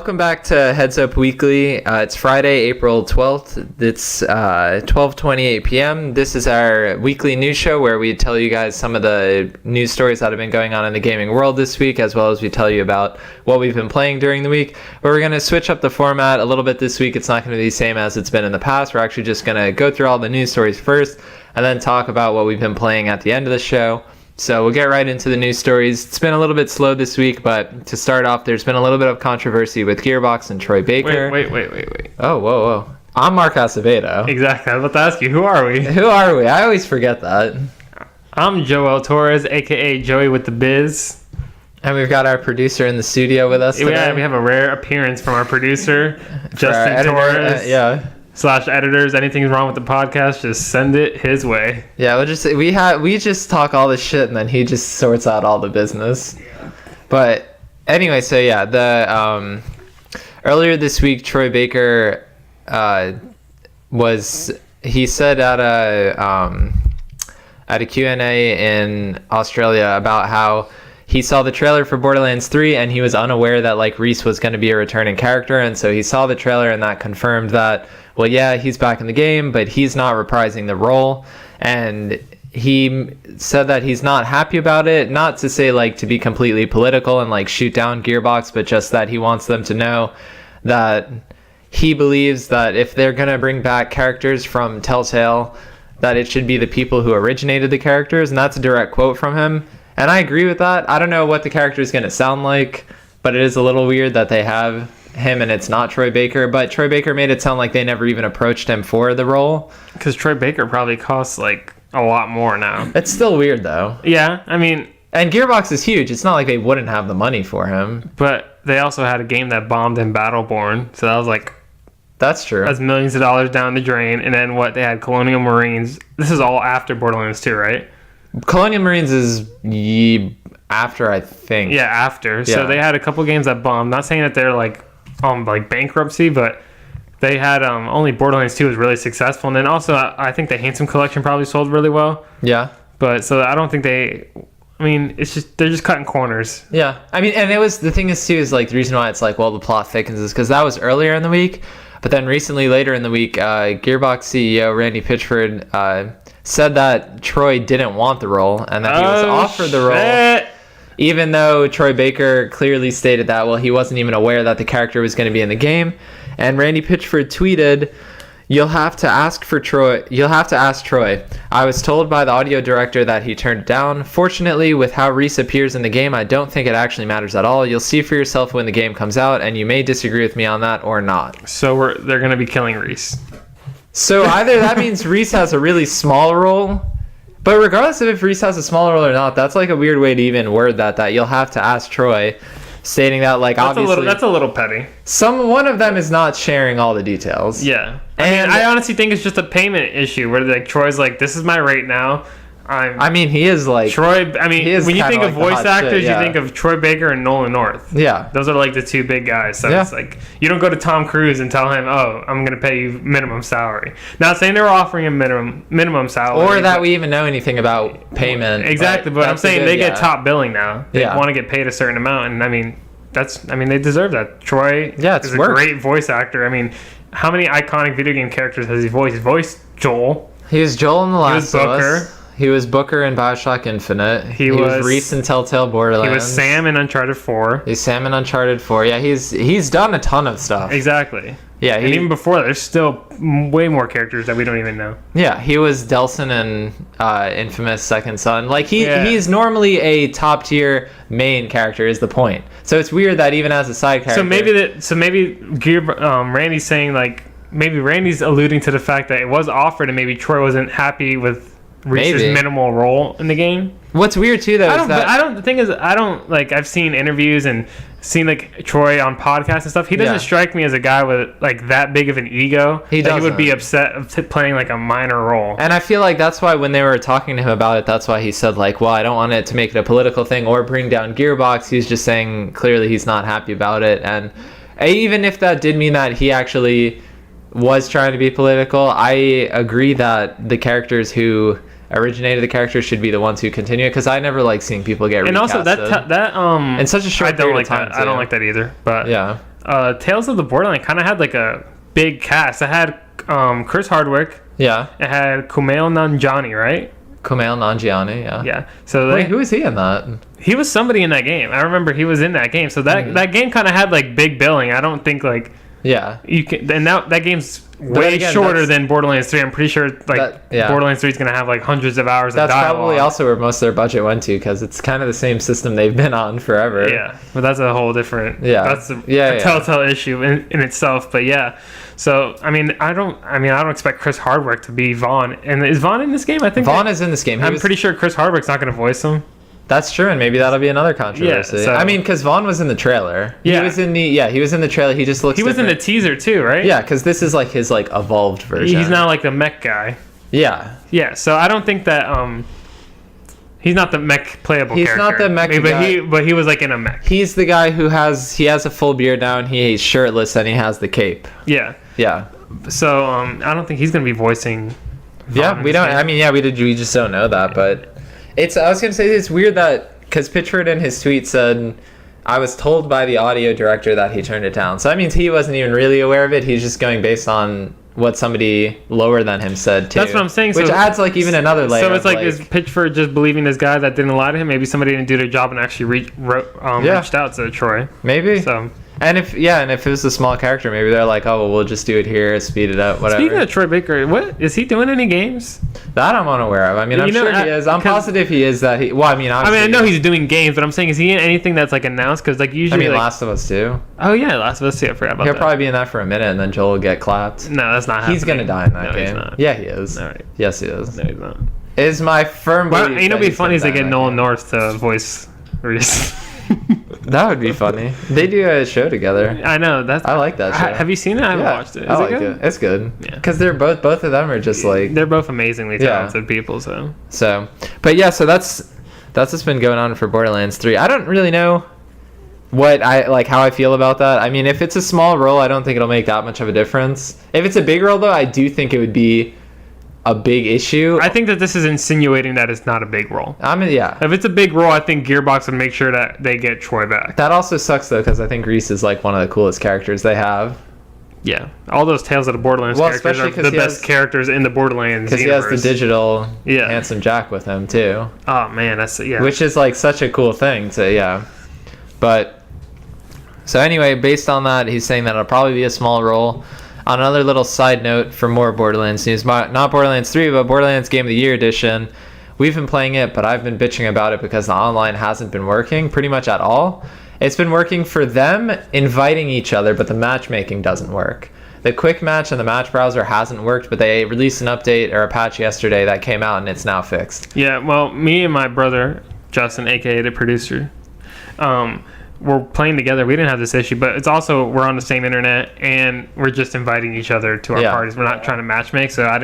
welcome back to Heads Up Weekly. It's Friday, April 12th. It's 12:28 p.m. This is our weekly news show where we tell you guys some of the news stories that have been going on in the gaming world this week, as well as we tell you about what we've been playing during the week. But we're going to switch up the format a little bit this week. It's not going to be the same as it's been in the past. We're actually just going to go through all the news stories first and then talk about what we've been playing at the end of the show. So we'll get right into the news stories. It's been a little bit slow this week, but to start off, there's been a little bit of controversy with Gearbox and Troy Baker. Wait. Oh, whoa. I'm Mark Acevedo. Exactly. I was about to ask you, who are we? Who are we? I always forget that. I'm Joel Torres, a.k.a. Joey with the Biz. And we've got our producer in the studio with us today. Yeah, we have a rare appearance from our producer, Justin Torres. /editors. Anything's wrong with the podcast, just send it his way. Yeah, we just talk all this shit and then he just sorts out all the business. Yeah. But anyway, so yeah, the earlier this week, Troy Baker he said at a Q&A in Australia about how he saw the trailer for Borderlands 3 and he was unaware that Reese was going to be a returning character, and so he saw the trailer and that confirmed that, well, yeah, he's back in the game, but he's not reprising the role. And he said that he's not happy about it, not to say to be completely political and shoot down Gearbox, but just that he wants them to know that he believes that if they're going to bring back characters from Telltale, that it should be the people who originated the characters, and that's a direct quote from him. And I agree with that. I don't know what the character is going to sound like, but it is a little weird that they have him and it's not Troy Baker. But Troy Baker made it sound like they never even approached him for the role. Because Troy Baker probably costs a lot more now. It's still weird though. Yeah, I mean... And Gearbox is huge. It's not like they wouldn't have the money for him. But they also had a game that bombed in Battleborn. So that was That's true. That's millions of dollars down the drain. And then they had Colonial Marines. This is all after Borderlands 2, right? Colonial Marines is after, I think. Yeah, after. Yeah. So they had a couple games that bombed. Not saying that they're bankruptcy, but they had only Borderlands 2 was really successful. And then also, I think the Handsome Collection probably sold really well. Yeah. But so I don't think they're just cutting corners. Yeah. I mean, and the thing is too, is the reason why it's the plot thickens is because that was earlier in the week. But then recently, later in the week, Gearbox CEO Randy Pitchford said that Troy didn't want the role and that he was offered the role, even though Troy Baker clearly stated that, well, he wasn't even aware that the character was going to be in the game. And Randy Pitchford tweeted, You'll have to ask Troy. I was told by the audio director that he turned it down. Fortunately, with how Reese appears in the game, I don't think it actually matters at all. You'll see for yourself when the game comes out, and you may disagree with me on that or not. So they're going to be killing Reese. So either that means Reese has a really small role, but regardless of if Reese has a small role or not, that's a weird way to even word that you'll have to ask Troy, stating that obviously that's a little petty. One of them is not sharing all the details. Yeah. I honestly think it's just a payment issue where Troy's this is my rate now. He is Troy. When you think of voice actors, yeah. You think of Troy Baker and Nolan North. Yeah, those are the two big guys. So it's you don't go to Tom Cruise and tell him, "Oh, I'm going to pay you minimum salary." Not saying they were offering him minimum salary, or that we even know anything about payment. Exactly, but I'm saying they get top billing now. They want to get paid a certain amount, and they deserve that. Troy is a great voice actor. How many iconic video game characters has he voiced? He voiced Joel. He was Joel in The Last of Us. He was Booker. He was Booker in BioShock Infinite. He was Reese in Telltale Borderlands. He was Sam in Uncharted 4. He's Sam in Uncharted 4. Yeah, he's done a ton of stuff. Exactly. Yeah, and even before that, there's still way more characters that we don't even know. Yeah, he was Delson in Infamous Second Son. He's normally a top tier main character is the point. So it's weird that even as a side character. So maybe Randy's saying maybe Randy's alluding to the fact that it was offered and maybe Troy wasn't happy with Reese's minimal role in the game. What's weird too, though, the thing is, I've seen interviews and seen Troy on podcasts and stuff. He doesn't strike me as a guy with that big of an ego. He would be upset of playing a minor role. And I feel that's why when they were talking to him about it, that's why he said well, I don't want it to make it a political thing or bring down Gearbox. He's just saying clearly he's not happy about it. And even if that did mean that he actually was trying to be political, I agree that the characters who originated the characters should be the ones who continue it, because I never seeing people get recasted. And also that in such a short period of time. I don't like that either. But yeah, Tales of the Borderland kind of had like a big cast. It had Chris Hardwick. Yeah. It had Kumail Nanjiani, right? Kumail Nanjiani, yeah. Yeah. So wait, who was he in that? He was somebody in that game. I remember he was in that game. So that game kind of had like big billing. I don't think like you can. And that game's way shorter than Borderlands 3. I'm pretty sure Borderlands 3 is gonna have like hundreds of hours. That's of dialogue. Probably also where most of their budget went to, because it's kind of the same system they've been on forever. Yeah, but that's a whole different. That's a telltale issue in itself. But yeah. So I don't expect Chris Hardwick to be Vaughn. And is Vaughn in this game? I think Vaughn is in this game. I'm pretty sure Chris Hardwick's not going to voice him. That's true, and maybe that'll be another controversy. Yeah, so, because Vaughn was in the trailer. Yeah. He was in the trailer. He just looks. He was in the teaser too, right? Yeah, because this is like his like evolved version. He's now like the mech guy. Yeah. Yeah. So I don't think that he's not the mech playable character. He's not the mech guy. But he was like in a mech. He's the guy who has a full beard now, and he's shirtless, and he has the cape. Yeah. Yeah. So I don't think he's gonna be voicing. Yeah, we don't. We just don't know that. But I was gonna say it's weird that because Pitchford in his tweet said, "I was told by the audio director that he turned it down." So that means he wasn't even really aware of it. He's just going based on what somebody lower than him said too. That's what I'm saying. Which adds like even another layer. So it's like is Pitchford just believing this guy that didn't lie to him? Maybe somebody didn't do their job and actually reached out to Troy. Maybe. So. And if it was a small character, maybe they're like, oh, well, we'll just do it here, speed it up, whatever. Speaking of Troy Baker, what is he doing any games? That I'm unaware of. I mean, I'm sure he is. I'm positive he is. That he. Well, I mean, I know he's doing games, but I'm saying, is he in anything that's like announced? Because like usually, Last of Us 2. Oh yeah, Last of Us 2. I forgot about that. He'll probably be in that for a minute, and then Joel will get clapped. No, that's not happening. He's gonna die in that game. He's not. Yeah, he is. All right. Yes, he is. No, he's not. Is my firm belief. Well, it'd be funny is they get Nolan North to voice Reese. That would be funny. They do a show together. I know. I like that show. Have you seen it? I haven't watched it. I like it. It's good. Yeah. Because they're both of them are just like they're both amazingly talented people. So, but yeah. So that's what's been going on for Borderlands 3. I don't really know how I feel about that. I mean, if it's a small role, I don't think it'll make that much of a difference. If it's a big role, though, I do think it would be a big issue. I think that this is insinuating that it's not a big role. I mean, yeah. If it's a big role, I think Gearbox would make sure that they get Troy back. That also sucks, though, because I think Reese is like one of the coolest characters they have. Yeah. All those Tales of the Borderlands characters are the best characters in the Borderlands universe. Because he has the digital handsome Jack with him, too. Oh, man. Which is like such a cool thing But, so anyway, based on that, he's saying that it'll probably be a small role. On another little side note for more Borderlands news, not Borderlands 3, but Borderlands Game of the Year edition. We've been playing it, but I've been bitching about it because the online hasn't been working pretty much at all. It's been working for them inviting each other, but the matchmaking doesn't work. The quick match and the match browser hasn't worked, but they released an update or a patch yesterday that came out and it's now fixed. Yeah, well, me and my brother, Justin, aka the producer, we're playing together. We didn't have this issue, but it's also we're on the same internet and we're just inviting each other to our parties. We're not trying to matchmake, so I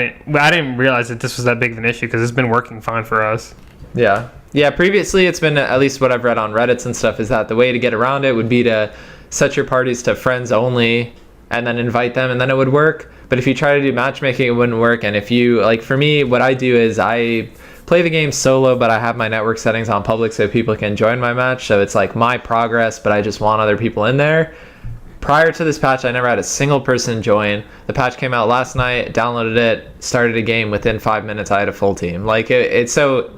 didn't realize that this was that big of an issue because it's been working fine for us. Yeah. Previously, it's been, at least what I've read on Reddits and stuff, is that the way to get around it would be to set your parties to friends only and then invite them, and then it would work. But if you try to do matchmaking, it wouldn't work. And if you, like for me, what I do is I play the game solo, but I have my network settings on public so people can join my match. So it's like my progress, but I just want other people in there. Prior to this patch, I never had a single person join. The patch came out last night, downloaded it, started a game. Within 5 minutes, I had a full team. Like it's so,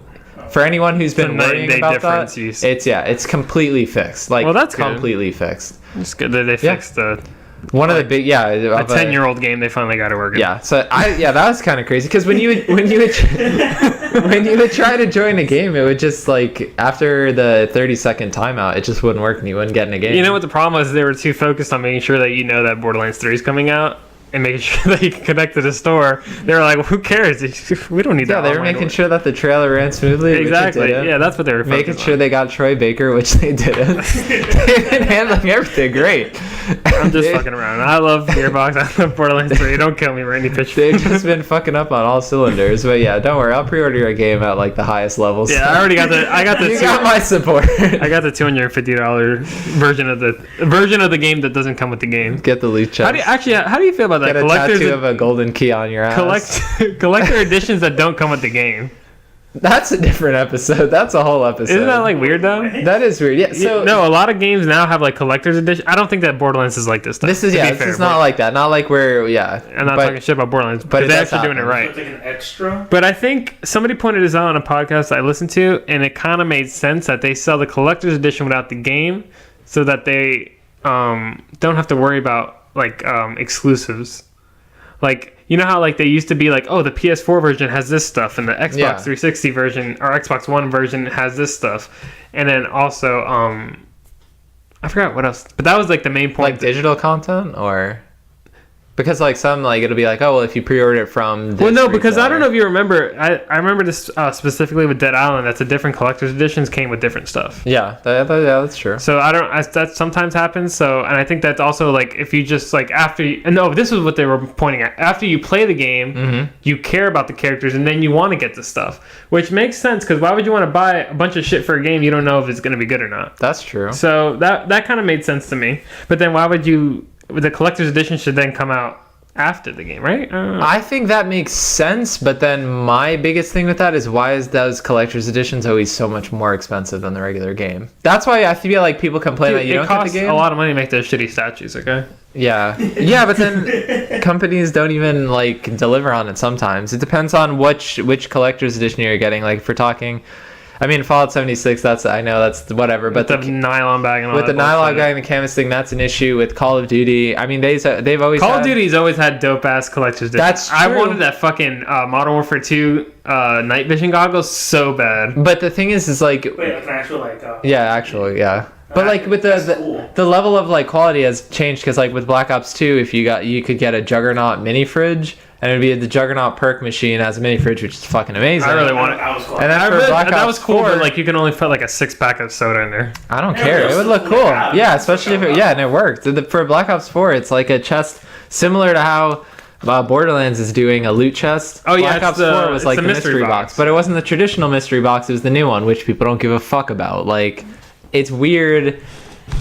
for anyone who's been worrying about that, it's completely fixed. Like, well, that's completely fixed. It's good that they fixed the... One of the big, a 10-year-old game, they finally got it working. Yeah, so that was kind of crazy because when you would try to join a game, it would just like after the 30-second timeout, it just wouldn't work and you wouldn't get in a game. You know what the problem was? They were too focused on making sure that you know that Borderlands 3 is coming out and making sure that you can connect to the store. They were like, well, who cares? We don't need that. Yeah, they were making sure that the trailer ran smoothly. Exactly. Yeah, that's what they were making sure they got Troy Baker, which they didn't. They've been handling everything great. I'm just fucking around. I love Gearbox. I love Borderlands 3. Don't kill me, Randy Pitchford. They've just been fucking up on all cylinders. But yeah, don't worry. I'll pre-order your game at like the highest levels. Yeah, I already got the. You got my support. I got the $250 version of the game that doesn't come with the game. Get the loot chest. How do you feel about that? Get a tattoo of a golden key on your ass. Collector editions that don't come with the game. That's a different episode. That's a whole episode. Isn't that like weird though? That is weird. Yeah. So no, a lot of games now have like collector's edition. I don't think that Borderlands is like this stuff. This is not like that. Not like where I'm not talking shit about Borderlands, but they're actually doing it right. It's like an extra. But I think somebody pointed this out on a podcast I listened to, and it kind of made sense that they sell the collector's edition without the game, so that they don't have to worry about like exclusives. Like, you know how like they used to be like, oh, the PS4 version has this stuff, and the Xbox 360 version or Xbox One version has this stuff, and then also I forgot what else, but that was like the main point. Like digital content, or because like some like it'll be like, oh well, if you pre-order it from this because I don't know if you remember, I remember this specifically with Dead Island. That's a different collector's editions came with different stuff. Yeah, that's true. So that sometimes happens. So, and I think that's also like if you just like this was what they were pointing at. After you play the game, you care about the characters, and then you want to get the stuff, which makes sense because why would you want to buy a bunch of shit for a game you don't know if it's going to be good or not? That's true. So that kind of made sense to me. But then why would you? The collector's edition should then come out after the game, right? I think that makes sense, but then my biggest thing with that is why is those collector's editions always so much more expensive than the regular game? That's why I feel like people complain that you don't get the game. It costs a lot of money to make those shitty statues, okay? Yeah, but then companies don't even like deliver on it sometimes. It depends on which collector's edition you're getting. Like if we're talking, I mean, Fallout 76, that's whatever. But the nylon bag and all with the nylon bag and the canvas thing, that's an issue. With Call of Duty, I mean, they've always Call of Duty's always had dope ass collector's edition. That's true. I wanted that fucking Modern Warfare 2 night vision goggles so bad. But the thing is like wait, like an actual like yeah. But like with the level of like quality has changed because like with Black Ops 2, if you could get a Juggernaut mini fridge. And it'd be the Juggernaut perk machine as a mini fridge, which is fucking amazing. I really want it. That was cool. And then for Black Ops that was cool, 4, but like you can only put like a 6-pack of soda in there. I don't care. It would look cool. Yeah, especially if and it worked. For Black Ops 4, it's like a chest similar to how Borderlands is doing a loot chest. Oh yeah, Black Ops 4 was like the mystery box, but it wasn't the traditional mystery box. It was the new one, which people don't give a fuck about. Like, it's weird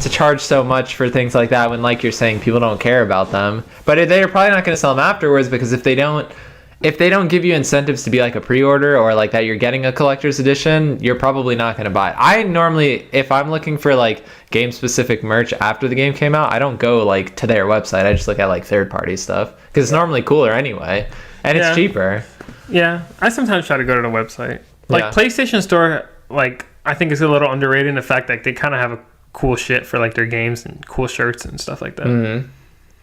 to charge so much for things like that when, like you're saying, people don't care about them. But they're probably not going to sell them afterwards because if they don't give you incentives to be like a pre-order or like that you're getting a collector's edition, you're probably not going to buy it. I normally, if I'm looking for like game specific merch after the game came out, I don't go like to their website. I just look at like third party stuff because it's normally cooler anyway and it's cheaper. Yeah, I sometimes try to go to the website. Like PlayStation Store, like I think is a little underrated in the fact that they kind of have a cool shit for like their games and cool shirts and stuff like that. Mm-hmm.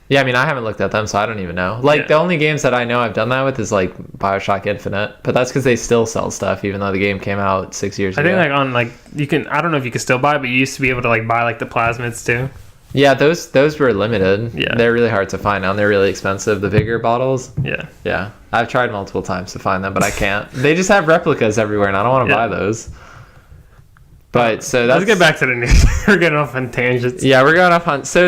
Yeah, I mean, I haven't looked at them, so I don't even know. Like, the only games that I know I've done that with is, like, BioShock Infinite. But that's because they still sell stuff, even though the game came out 6 years ago. I think, like, on, like, you can... I don't know if you can still buy it, but you used to be able to, like, buy, like, the plasmids, too. Yeah, those were limited. Yeah. They're really hard to find now, and they're really expensive. The bigger bottles. Yeah. Yeah. I've tried multiple times to find them, but I can't. They just have replicas everywhere, and I don't want to buy those. But so that's... Let's get back to the news. We're getting off on tangents. Yeah, we're going off on... So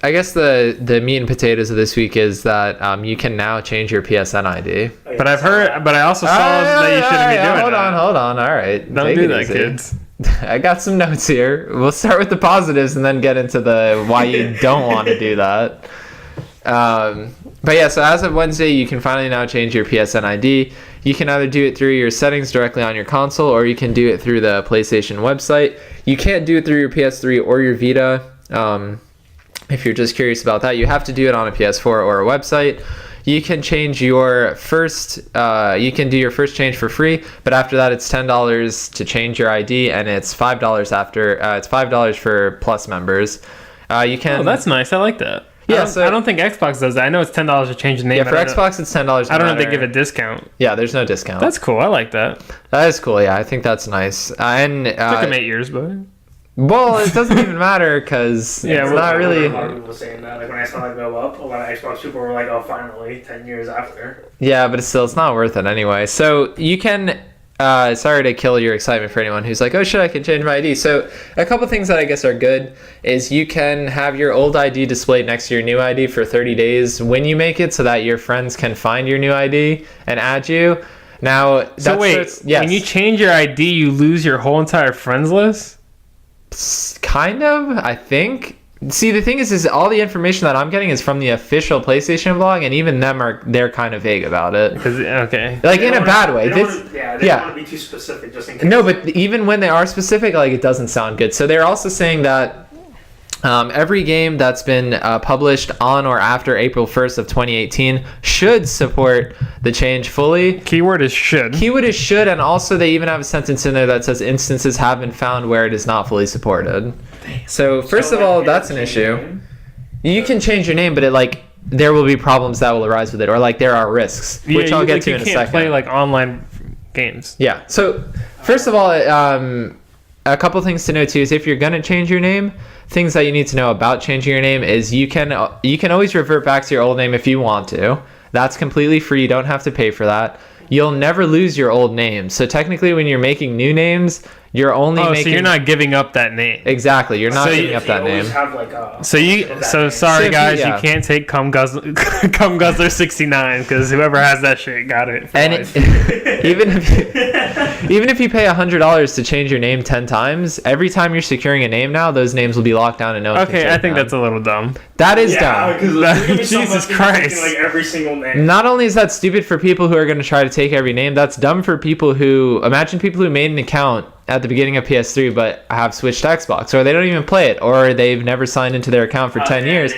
I guess the meat and potatoes of this week is that you can now change your PSN ID. But I also saw that you shouldn't be doing that. Hold on. All right. Don't do that, kids. I got some notes here. We'll start with the positives and then get into the why you don't want to do that. But yeah, so as of Wednesday, you can finally now change your PSN ID. You can either do it through your settings directly on your console, or you can do it through the PlayStation website. You can't do it through your PS3 or your Vita. If you're just curious about that, you have to do it on a PS4 or a website. You can change your first, you can do your first change for free, but after that it's $10 to change your ID, and it's $5 after, it's $5 for Plus members. You can. Oh, that's nice. I like that. Yeah, I don't think Xbox does that. I know it's $10 to change the name. Yeah, for Xbox it's $10. I don't know if they give a discount. Yeah, there's no discount. That's cool. I like that. That is cool. Yeah, I think that's nice. And it took them 8 years, but. Well, it doesn't even matter because it's not really. A lot of people saying that. Like when I saw it go up, a lot of Xbox people were like, "Oh, finally, 10 years after." Yeah, but it's not worth it anyway. So you can. Sorry to kill your excitement for anyone who's like, oh shit, I can change my ID. So a couple things that I guess are good is you can have your old ID displayed next to your new ID for 30 days when you make it, so that your friends can find your new ID and add you. Now, so wait, when you change your ID, you lose your whole entire friends list? Kind of, I think. See, the thing is all the information that I'm getting is from the official PlayStation blog, and even they're kind of vague about it. Okay. Like, in a bad way. They don't want to be too specific, just in case. No, but even when they are specific, like, it doesn't sound good. So they're also saying that every game that's been published on or after April 1st of 2018 should support the change fully. Keyword is should. Keyword is should, and also they even have a sentence in there that says instances have been found where it is not fully supported. So first of all, that's an issue. You can change your name, but there will be problems that will arise with it, or like there are risks, which I'll get to in a second. You can't play like online games. Yeah. So first of all, a couple things to know too is if you're gonna change your name, things that you need to know about changing your name is you can always revert back to your old name if you want to. That's completely free. You don't have to pay for that. You'll never lose your old name. So technically, when you're making new names, you're only making. So you're not giving up that name. Exactly, you're not giving up that name. Have like a sorry guys, you can't take Cum Guzzler 69 because whoever has that shit got it. And even if you pay $100 to change your name 10 times, every time you're securing a name now, those names will be locked down and no one can take I think them. that's a little dumb. That is dumb. Jesus Christ! Like every single name. Not only is that stupid for people who are going to try to take every name, that's dumb for people who made an account at the beginning of PS3 but have switched to Xbox, or they don't even play it, or they've never signed into their account for 10 years.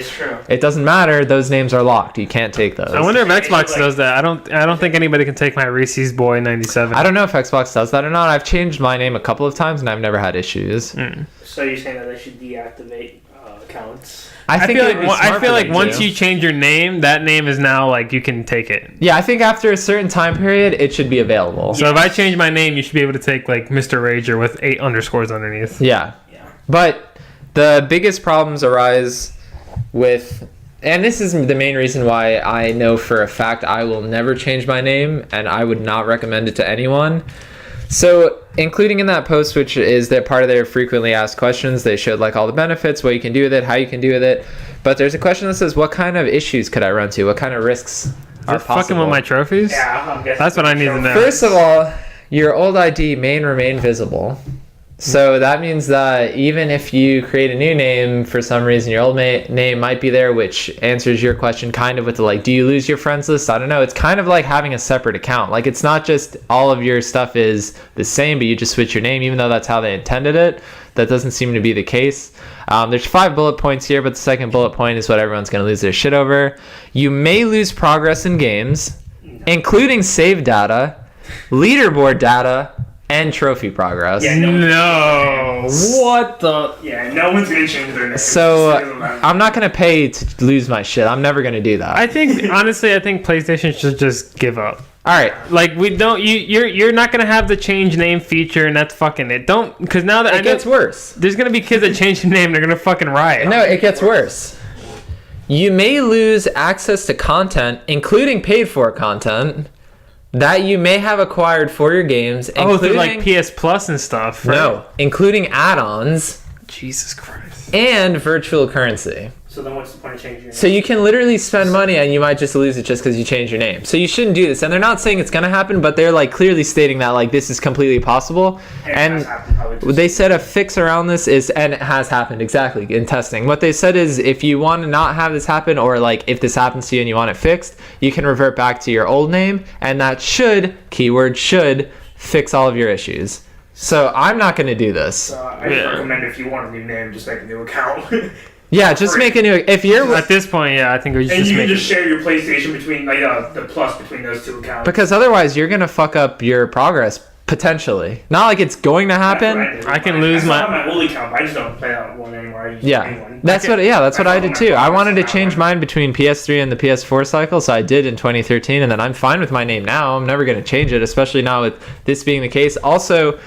It doesn't matter. Those names are locked. You can't take those. I wonder if Xbox does that. I don't think anybody can take my Reese's Boy 97. I don't know if Xbox does that or not. I've changed my name a couple of times and I've never had issues. So you're saying that they should deactivate accounts? I feel like once you change your name, that name is now like you can take it. Yeah, I think after a certain time period, it should be available. So if I change my name, you should be able to take like Mr. Rager with 8 underscores underneath. Yeah. But the biggest problems arise with, and this is the main reason why I know for a fact I will never change my name, and I would not recommend it to anyone. So, including in that post, which is that part of their frequently asked questions, they showed like all the benefits, what you can do with it, how you can do with it. But there's a question that says, what kind of issues could I run to? What kind of risks are possible? Fucking with my trophies? Yeah, I'm guessing. That's what I need to know. First of all, your old ID may remain visible. So that means that even if you create a new name, for some reason your old name might be there, which answers your question kind of with the like, do you lose your friends list? I don't know. It's kind of like having a separate account. Like, it's not just all of your stuff is the same, but you just switch your name, even though that's how they intended it. That doesn't seem to be the case. There's 5 bullet points here, but the second bullet point is what everyone's going to lose their shit over. You may lose progress in games, including save data, leaderboard data, and trophy progress. Yeah, no. What the? Yeah, no one's gonna change their name. So I'm not gonna pay to lose my shit. I'm never gonna do that. I think PlayStation should just give up. All right, like we don't. You're not gonna have the change name feature, and that's fucking it. Don't, because now that it gets worse. There's gonna be kids that change the name. They're gonna fucking riot. No, it gets worse. You may lose access to content, including paid for content, that you may have acquired for your games, through like PS Plus and stuff. Right? No, including add-ons. Jesus Christ. And virtual currency. So then what's the point of changing your name? So you can literally spend money and you might just lose it just because you changed your name. So you shouldn't do this. And they're not saying it's going to happen, but they're like clearly stating that like this is completely possible. And they said a fix around this is, and it has happened exactly in testing. What they said is if you want to not have this happen, or like if this happens to you and you want it fixed, you can revert back to your old name, and that should, keyword should, fix all of your issues. So I'm not going to do this. I just recommend if you want a new name, just make a new account. Yeah, just make a new. If you're at this point, yeah, I think we should. And you can just share your PlayStation between the plus between those two accounts. Because otherwise, you're gonna fuck up your progress potentially. Not like it's going to happen. I can lose my old account. But I just don't play that one anymore. I just that's what I did too. I wanted to change mine between PS3 and the PS4 cycle, so I did in 2013, and then I'm fine with my name now. I'm never gonna change it, especially now with this being the case. Also,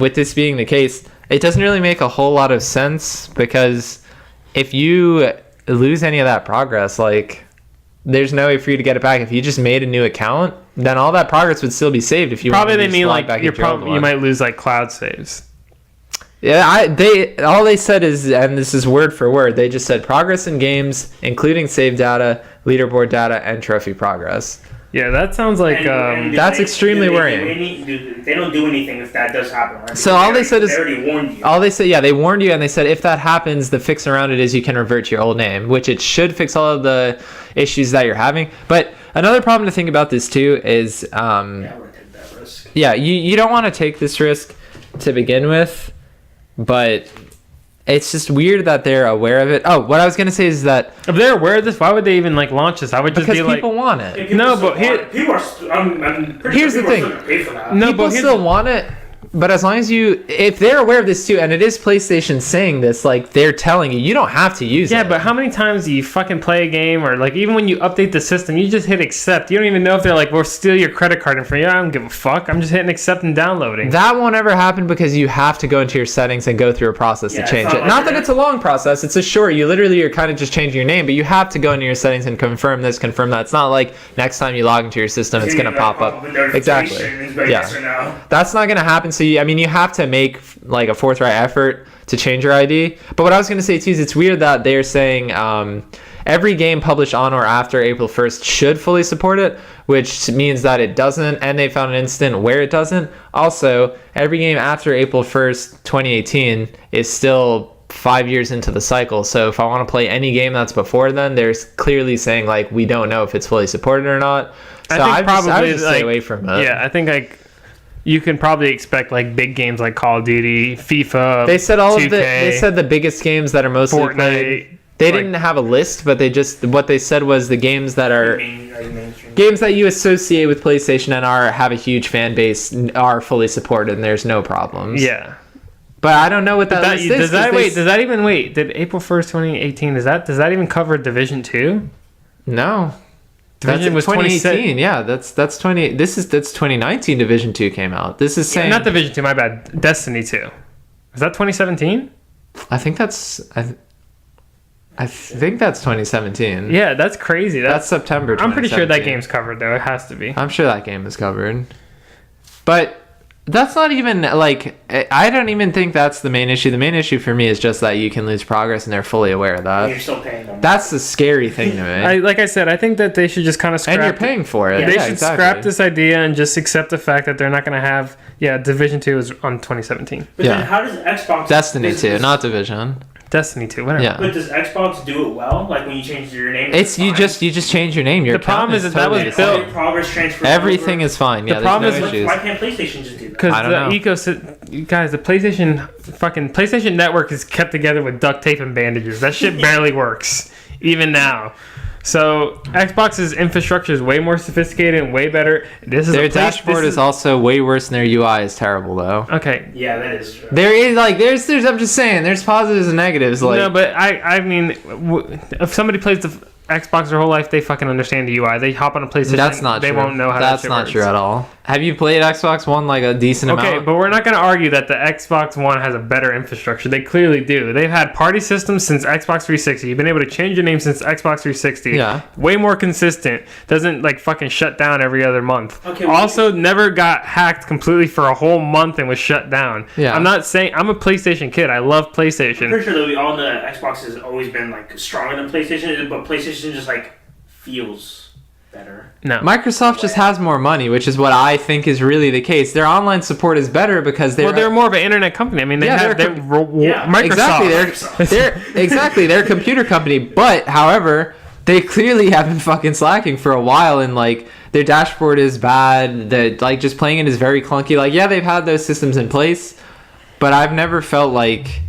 with this being the case, it doesn't really make a whole lot of sense because if you lose any of that progress, like, there's no way for you to get it back. If you just made a new account, then all that progress would still be saved. If you probably they mean like you might lose like cloud saves. Yeah, all they said is, and this is word for word, they just said progress in games, including save data, leaderboard data, and trophy progress. Yeah, that sounds like And that's extremely worrying. They don't do anything if that does happen. Right? So all they said is they already warned you. All they said, they warned you, and they said if that happens, the fix around it is you can revert to your old name, which it should fix all of the issues that you're having. But another problem to think about this too is, I would take that risk. Yeah, you don't want to take this risk to begin with, but it's just weird that they're aware of it. Oh, what I was gonna say is that if they're aware of this, why would they even like launch this? I would just because be like, people want it. Yeah, No, but people are. I'm pretty Here's sure the people thing. are still gonna pay for that. No, People but still want it, but as long as if they're aware of this too, and it is PlayStation saying this, like they're telling you, you don't have to use it. yeah, but how many times do you fucking play a game, or like even when you update the system, you just hit accept. You don't even know if they're like, we'll steal your credit card information. I don't give a fuck. I'm just hitting accept and downloading. That won't ever happen because you have to go into your settings and go through a process to change it. Not that it's a long process. It's a short. You literally are kind of just changing your name, but you have to go into your settings and confirm this, confirm that. It's not like next time you log into your system, it's going to pop up. Exactly. Yeah. That's not going to happen. So, you have to make like a forthright effort to change your ID. But what I was going to say too is it's weird that they're saying every game published on or after April 1st should fully support it, which means that it doesn't, and they found an incident where it doesn't. Also, every game after April 1st, 2018 is still 5 years into the cycle. So if I want to play any game that's before then, they're clearly saying like we don't know if it's fully supported or not. So I would just stay away from it. Yeah, I think like you can probably expect like big games like Call of Duty, FIFA. They said 2K, they said the biggest games that are mostly Fortnite. played. They didn't have a list, but what they said was the games that are games that you associate with PlayStation and have a huge fan base are fully supported and there's no problems. Yeah. But I don't know what that list is. Did April 1st, 2018, does that even cover Division 2? No. Division was 2018. Yeah, that's 2019 Division 2 came out. This is saying not Division 2, my bad. Destiny 2. Was that 2017? I think that's 2017. Yeah, that's crazy. That's September 2017. I'm pretty sure that game's covered though. It has to be. I'm sure that game is covered. But that's not even like I don't even think that's the main issue. The main issue for me is just that you can lose progress and they're fully aware of that. You're still paying them. That's the scary thing to me. Like I said, I think that they should just kind of scrap. And you're paying for it. They should scrap this idea and just accept the fact that they're not going to have. Yeah, Division 2 is on 2017. But then how does Xbox... Destiny 2, not Division. Destiny 2, whatever. Yeah. But does Xbox do it well? Like when you change your name? You just change your name. Your the problem is that was built. Progress transfer. Everything is fine. Yeah, the problem is why can't PlayStation just do that? Because the ecosystem, guys, the PlayStation Network is kept together with duct tape and bandages. That shit barely works, even now. So Xbox's infrastructure is way more sophisticated and way better. Their dashboard is also way worse, and their UI is terrible though. Okay. Yeah, that is true. There is there's I'm just saying there's positives and negatives. Like no, but I mean, if somebody plays the Xbox their whole life, they fucking understand the UI. They hop on a PlayStation. That's not true. They won't know how that's that shit not works. true at all. Have you played Xbox One like a decent amount? Okay, but we're not going to argue that the Xbox One has a better infrastructure. They clearly do. They've had party systems since Xbox 360. You've been able to change your name since Xbox 360. Yeah. Way more consistent. Doesn't like fucking shut down every other month. Okay. Also, never got hacked completely for a whole month and was shut down. Yeah. I'm not saying I'm a PlayStation kid. I love PlayStation. I'm pretty sure that we all know that Xbox has always been like stronger than PlayStation, but PlayStation just like feels better. No. Microsoft just has more money, which is what I think is really the case. Their online support is better because they're more of an internet company. I mean, Microsoft. They're a computer company, but however, they clearly have been fucking slacking for a while, and like their dashboard is bad. Like just playing it is very clunky. Like yeah, they've had those systems in place, but I've never felt like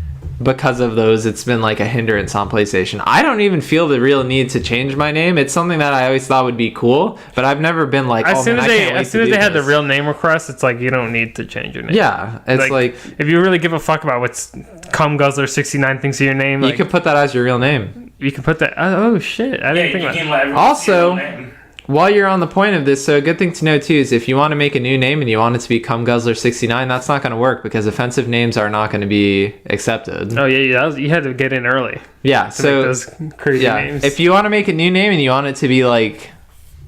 because of those it's been like a hindrance on PlayStation. I don't even feel the real need to change my name. It's something that I always thought would be cool, but I've never been like as soon as they had the real name request, it's like you don't need to change your name. Yeah, it's like if you really give a fuck about what's Cum Guzzler 69 thinks of your name, you could put that as your real name. You can put that. Oh shit! I didn't think about that. Also, while you're on the point of this, so a good thing to know too is if you want to make a new name and you want it to be Cum Guzzler 69, that's not going to work because offensive names are not going to be accepted. Oh yeah, you had to get in early. Yeah, so make those crazy names. If you want to make a new name and you want it to be like,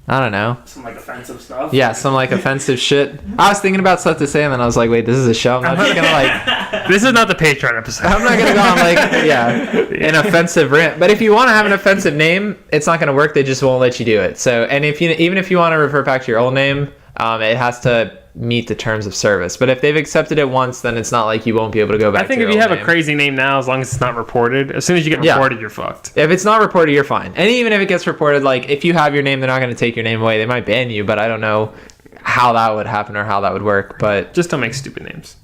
I don't know, some like offensive stuff. Yeah, some like offensive shit. I was thinking about stuff to say and then I was like, wait, this is a show. I'm not just gonna like This is not the Patreon episode. I'm not gonna go on like an offensive rant. But if you want to have an offensive name, it's not gonna work. They just won't let you do it. So, and even if you want to revert back to your old name, it has to meet the terms of service. But if they've accepted it once, then it's not like you won't be able to go back. I think if you have a crazy name now, as long as it's not reported, as soon as you get reported, you're fucked. If it's not reported, you're fine. And even if it gets reported, like if you have your name, they're not going to take your name away. They might ban you, but I don't know how that would happen or how that would work. But just don't make stupid names.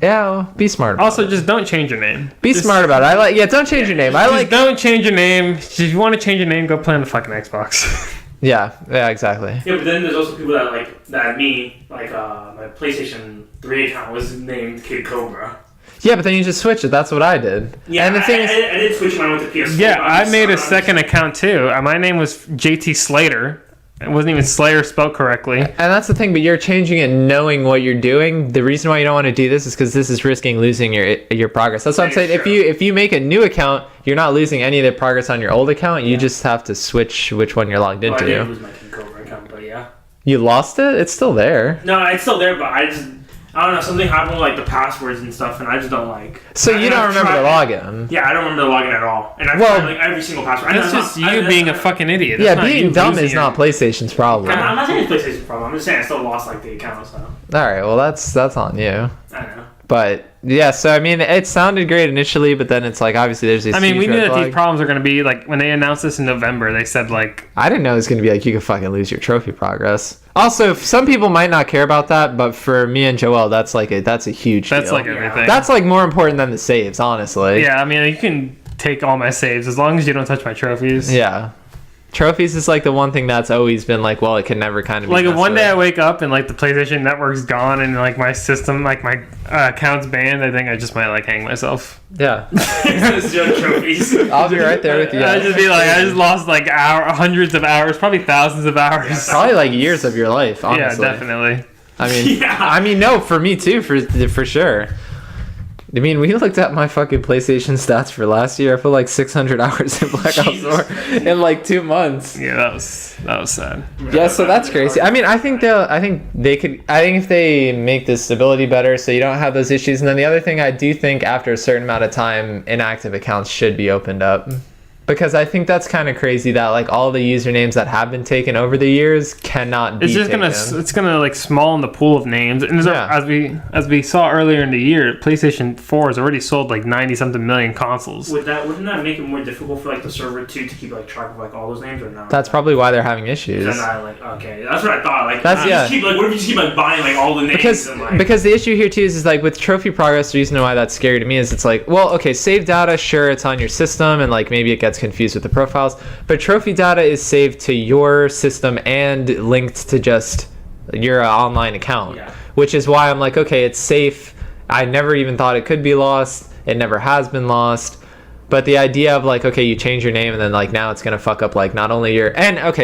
Yeah, well, be smart about it. Just don't change your name. Be smart about it. Don't change your name. Don't change your name. If you want to change your name, go play on the fucking Xbox. Yeah, exactly. Yeah, but then there's also people that me, my PlayStation 3 account was named Kid Cobra. Yeah, but then you just switch it. That's what I did. Yeah, and the thing is, I did switch when I went to PS4. Yeah, I made a second account too. My name was JT Slater. It wasn't even Slayer spelled correctly. And that's the thing, but you're changing it knowing what you're doing. The reason why you don't want to do this is because this is risking losing your progress. That's what I'm saying. If you make a new account, you're not losing any of the progress on your old account. You just have to switch which one you're logged into. I didn't lose my King Cobra account, but yeah. You lost it? It's still there. No, it's still there, but I don't know, something happened with the passwords and stuff, and I just don't So you don't remember the login? Yeah, I don't remember the login at all. And I've tried every single password. That's just you being a fucking idiot. Yeah, being dumb is not PlayStation's problem. I'm not saying it's PlayStation's problem. I'm just saying I still lost the account, so. Alright, well that's on you. I know. But yeah, so I mean, it sounded great initially, but then it's obviously there's these. I mean, we knew that these problems are going to be when they announced this in November. They said I didn't know it was going to be you could fucking lose your trophy progress. Also, some people might not care about that, but for me and Joel, that's a huge deal. That's everything. That's more important than the saves, honestly. Yeah, I mean, you can take all my saves as long as you don't touch my trophies. Yeah. Trophies is the one thing that's always been it can never kind of be if one day I wake up and the PlayStation Network's gone and my system my account's banned, I think I just might hang myself. Yeah. Trophies. I'll be right there with you. I'd just be I just lost hundreds of hours, probably thousands of hours. Yeah, probably years of your life, honestly. Yeah, definitely. I mean, no, for me too, for sure. I mean, we looked at my fucking PlayStation stats for last year. I put 600 hours in Black Ops 4 in 2 months. Yeah, that was sad. Yeah, so that's crazy. I mean, I think if they make the stability better, so you don't have those issues. And then the other thing, I do think after a certain amount of time, inactive accounts should be opened up. Because I think that's kind of crazy that all the usernames that have been taken over the years cannot be taken. It's gonna small in the pool of names. And as we saw earlier in the year, PlayStation 4 has already sold 90-something million consoles. Wouldn't that make it more difficult for the server too to keep track of all those names or not? That's probably why they're having issues. Okay, that's what I thought. What if you just keep buying all the names? Because the issue here too is with trophy progress, the reason why that's scary to me is it's save data, sure, it's on your system and maybe it gets confused with the profiles, but trophy data is saved to your system and linked to just your online account, which is why I'm okay, it's safe. I never even thought it could be lost. It never has been lost. But the idea of okay, you change your name and then now it's gonna fuck up not only your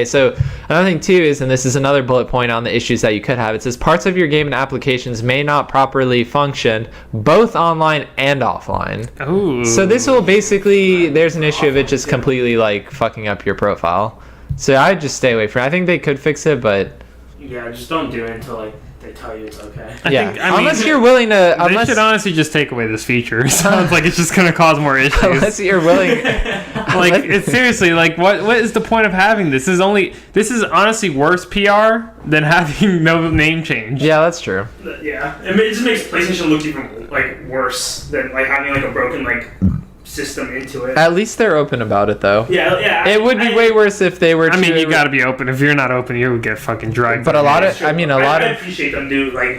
so another thing too is, and this is another bullet point on the issues that you could have, it says parts of your game and applications may not properly function both online and offline. Ooh. So this will basically, there's an issue of it just completely fucking up your profile. So I'd just stay away from it. I think they could fix it, but yeah, just don't do it until they tell you it's okay. Unless you're willing to. They should honestly just take away this feature. It sounds like it's just going to cause more issues. Unless you're willing. It's seriously what is the point of having this? This is honestly worse PR than having no name change. Yeah, that's true. Yeah, it just makes PlayStation look even worse than having a broken system into it. At least they're open about it, though. Yeah. It would be way worse if they were. I mean, you got to be open. If you're not open, you would get fucking dragged. But I appreciate them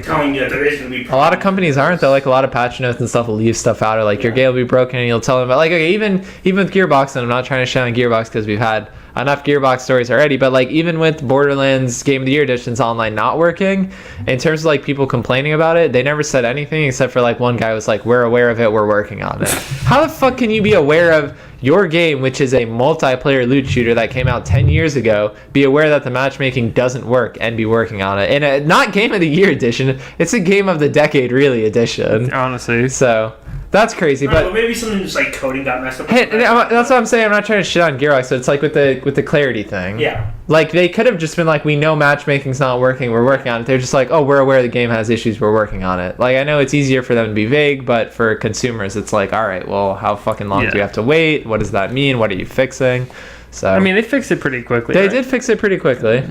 telling you that there is gonna be. A lot of companies aren't though. A lot of patch notes and stuff will leave stuff out, or your game will be broken, and you'll tell them about even with Gearbox, and I'm not trying to shit on Gearbox because we've had enough Gearbox stories already, but even with Borderlands Game of the Year editions online not working, in terms of people complaining about it, they never said anything except for one guy was we're aware of it, we're working on it. How the fuck can you be aware of your game, which is a multiplayer loot shooter that came out 10 years ago, be aware that the matchmaking doesn't work and be working on it? And not Game of the Year edition, it's a Game of the Decade really edition. Honestly. So That's crazy, but maybe something just like coding got messed up. Hey, that's what I'm saying. I'm not trying to shit on Gearbox, so it's like with the clarity thing. Yeah. Like they could have just been like, we know matchmaking's not working, we're working on it. They're just like, oh, we're aware the game has issues, we're working on it. Like I know it's easier for them to be vague, but for consumers, it's like, all right, well, how fucking long do you have to wait? What does that mean? What are you fixing? So I mean, they fixed it pretty quickly. They did fix it pretty quickly,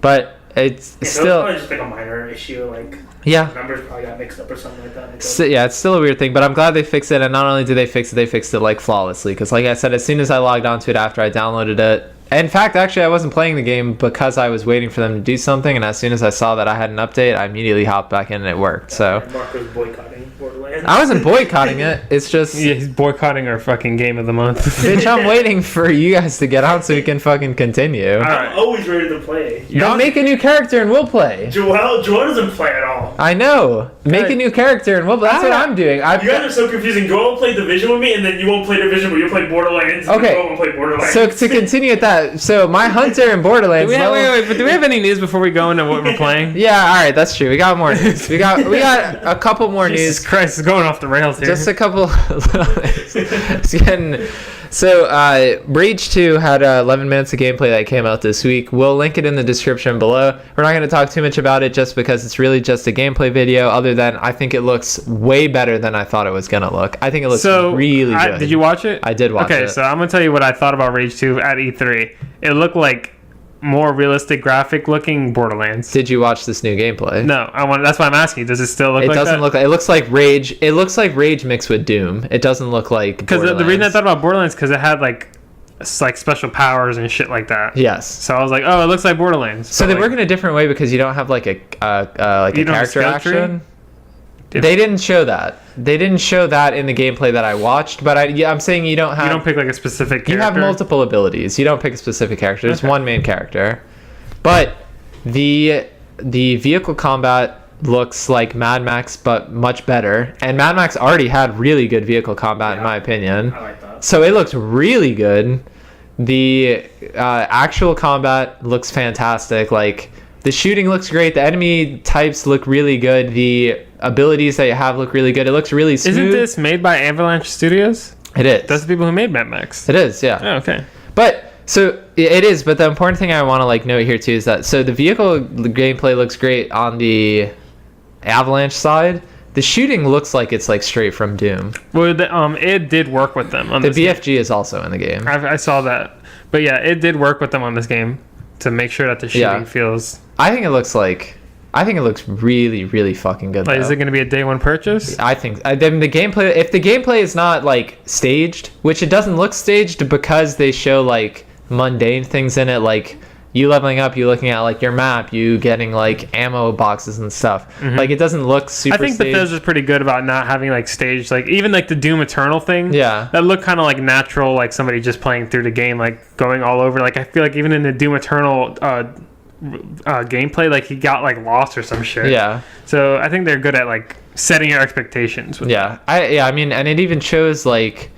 but it's still probably just like a minor issue, like. Yeah. Numbers probably got mixed up or something like that. So, yeah, it's still a weird thing, but I'm glad they fixed it. And not only did they fix it like flawlessly. Because like I said, as soon as I logged onto it after I downloaded it, in fact, actually, I wasn't playing the game because I was waiting for them to do something. And as soon as I saw that I had an update, I immediately hopped back in and it worked. So Mark was boycotting Borderlands. I wasn't boycotting it. It's just he's boycotting our fucking game of the month. Bitch, I'm waiting for you guys to get on so we can fucking continue. I'm always ready to play. Then make a new character and we'll play. Joel doesn't play at all. I know. Make a new character and we'll play. That's what I'm doing. You guys are so confusing. Joel will play Division with me, and then you won't play Division, but you'll play Borderlands. Okay. Joel won't play Borderlands. So to continue at that, so my Hunter in Borderlands. But do we have any news before we go into what we're playing? Yeah, all right, that's true. We got more news. We got a couple more news. Jesus Christ, it's going off the rails here. Just a couple. It's getting. So, Rage 2 had 11 minutes of gameplay that came out this week. We'll link it in the description below. We're not going to talk too much about it just because it's really just a gameplay video, other than I think it looks way better than I thought it was going to look. I think it looks really good. Did you watch it? I did watch it. Okay, so I'm going to tell you what I thought about Rage 2 at E3. It looked like more realistic graphic looking Borderlands. Did you watch this new gameplay? No, that's why I'm asking you. Does it still look like that? It doesn't look like. It looks like Rage. It looks like Rage mixed with Doom. It doesn't look like Because the reason I thought about Borderlands because it had like special powers and shit like that. Yes. So I was like, oh, it looks like Borderlands. So they work in a different way because you don't have like a character action. They didn't show that. They didn't show that in the gameplay that I watched. But I'm saying you don't have. You don't pick like a specific character. You have multiple abilities. You don't pick a specific character. There's one main character. But the vehicle combat looks like Mad Max, but much better. And Mad Max already had really good vehicle combat, in my opinion. I like that. So it looks really good. The actual combat looks fantastic. Like the shooting looks great. The enemy types look really good. The abilities that you have look really good. It looks really smooth. Isn't this made by Avalanche Studios? It is. That's the people who made Mad Max. It is, yeah. Oh, okay. But so it is, but the important thing I want to like note here too is that the vehicle gameplay looks great on the Avalanche side. The shooting looks like it's like straight from Doom. Well, it did work with them on the this BFG game. Is also in the game. I saw that, but yeah, it did work with them on this game to make sure that the shooting feels. I think it looks really, really fucking good. Like, is it going to be a day one purchase? I think. Then the gameplay. If the gameplay is not like staged, which it doesn't look staged because they show like mundane things in it, like you leveling up, you looking at like your map, you getting like ammo boxes and stuff. Mm-hmm. Like it doesn't look super. I think staged. Bethesda's pretty good about not having like staged, like even like the Doom Eternal thing. Yeah, that looked kind of like natural, like somebody just playing through the game, like going all over. Like I feel like even in the Doom Eternal gameplay, like he got like lost or some shit. Yeah. So I think they're good at like setting your expectations. With that. I mean, and it even shows like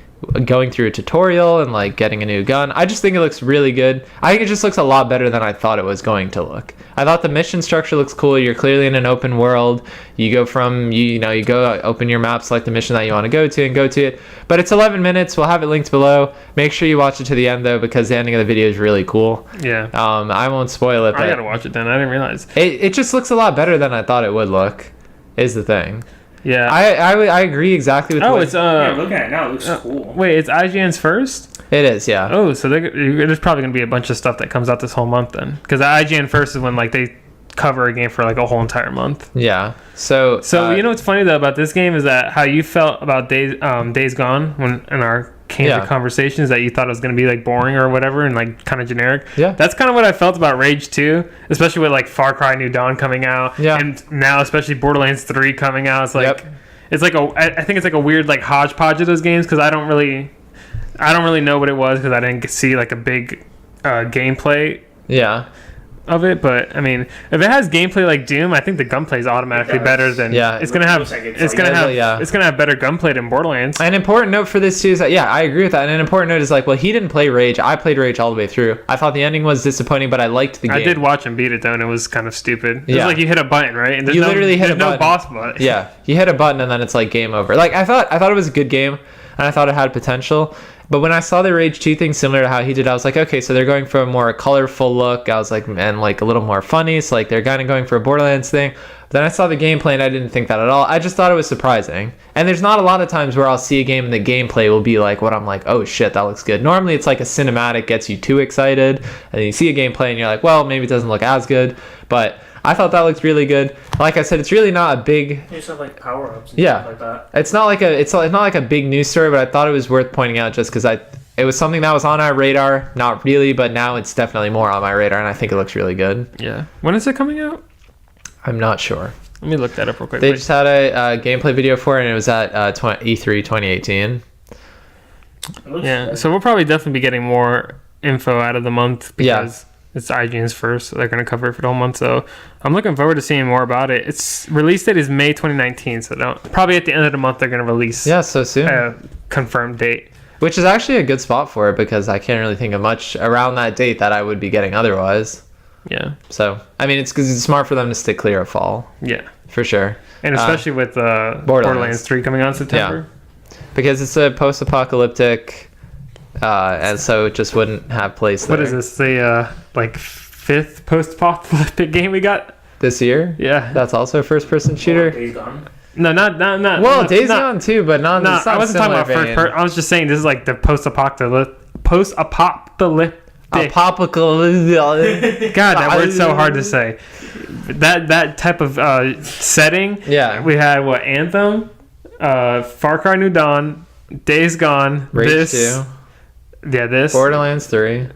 going through a tutorial and like getting a new gun. I just think it looks really good. I think it just looks a lot better than I thought it was going to look. I thought the mission structure looks cool. You're clearly in an open world. You go from you go open your map, select the mission that you want to go to and go to it. But it's 11 minutes. We'll have it linked below. Make sure you watch it to the end though, because the ending of the video is really cool. Yeah. I won't spoil it. I gotta watch it then. I didn't realize. It just looks a lot better than I thought it would look. Is the thing. Yeah, I agree exactly with. Oh, it's yeah, looking at it now, it looks cool. Wait, it's IGN's first? It is, yeah. Oh, so there's probably gonna be a bunch of stuff that comes out this whole month then, because IGN first is when like they cover a game for like a whole entire month. Yeah. So you know what's funny though about this game is that how you felt about Days Gone when in our candid conversations that you thought it was going to be like boring or whatever and like kind of generic. Yeah. That's kind of what I felt about Rage 2, especially with like Far Cry New Dawn coming out. Yeah. And now especially Borderlands 3 coming out. It's like it's like I think it's like a weird like hodgepodge of those games because I don't really know what it was because I didn't see like a big gameplay. Yeah. of it, but I mean, if it has gameplay like Doom, I think the gunplay is automatically better than. Yeah, it's gonna have better gunplay than Borderlands. An important note for this too is that I agree with that. And an important note is like, well, he didn't play Rage. I played Rage all the way through. I thought the ending was disappointing, but I liked the game. I did watch him beat it though, and it was kind of stupid. It was like you hit a button, right? And there's literally hit a button. No boss button. Yeah, you hit a button and then it's like game over. Like I thought it was a good game, and I thought it had potential. But when I saw the Rage 2 thing similar to how he did, I was like, okay, so they're going for a more colorful look. I was like, and like a little more funny. So like they're kind of going for a Borderlands thing. Then I saw the gameplay and I didn't think that at all. I just thought it was surprising. And there's not a lot of times where I'll see a game and the gameplay will be like what I'm like, oh shit, that looks good. Normally it's like a cinematic gets you too excited. And then you see a gameplay and you're like, well, maybe it doesn't look as good. But I thought that looked really good. Like I said, it's really not a big. You just have like power ups and stuff like that. It's not like a big news story, but I thought it was worth pointing out just because it was something that was on our radar. Not really, but now it's definitely more on my radar, and I think it looks really good. Yeah. When is it coming out? I'm not sure. Let me look that up real quick. They just had a gameplay video for it, and it was at E3 2018. Yeah, so we'll probably definitely be getting more info out of the month because it's IGN's first. So they're going to cover it for the whole month. So I'm looking forward to seeing more about it. Its release date is May 2019, so probably at the end of the month they're going to release. Yeah, so soon. A confirmed date. Which is actually a good spot for it because I can't really think of much around that date that I would be getting otherwise. Yeah. So, I mean, it's because it's smart for them to stick clear of fall. Yeah. For sure. And especially with Borderlands 3 coming out in September. Yeah. Because it's a post-apocalyptic, and so it just wouldn't have place there. What is this? The, fifth post-apocalyptic game we got? This year? Yeah. That's also a first-person shooter? Days Gone? No, not. Well, Days Gone too, but not. No, I wasn't talking about first person. I was just saying this is like the post-apocalyptic. Apocalyptic. God, that word's so hard to say. That type of setting. Yeah. We had Anthem, Far Cry New Dawn, Days Gone, Rage 2. Yeah, this. Borderlands 3.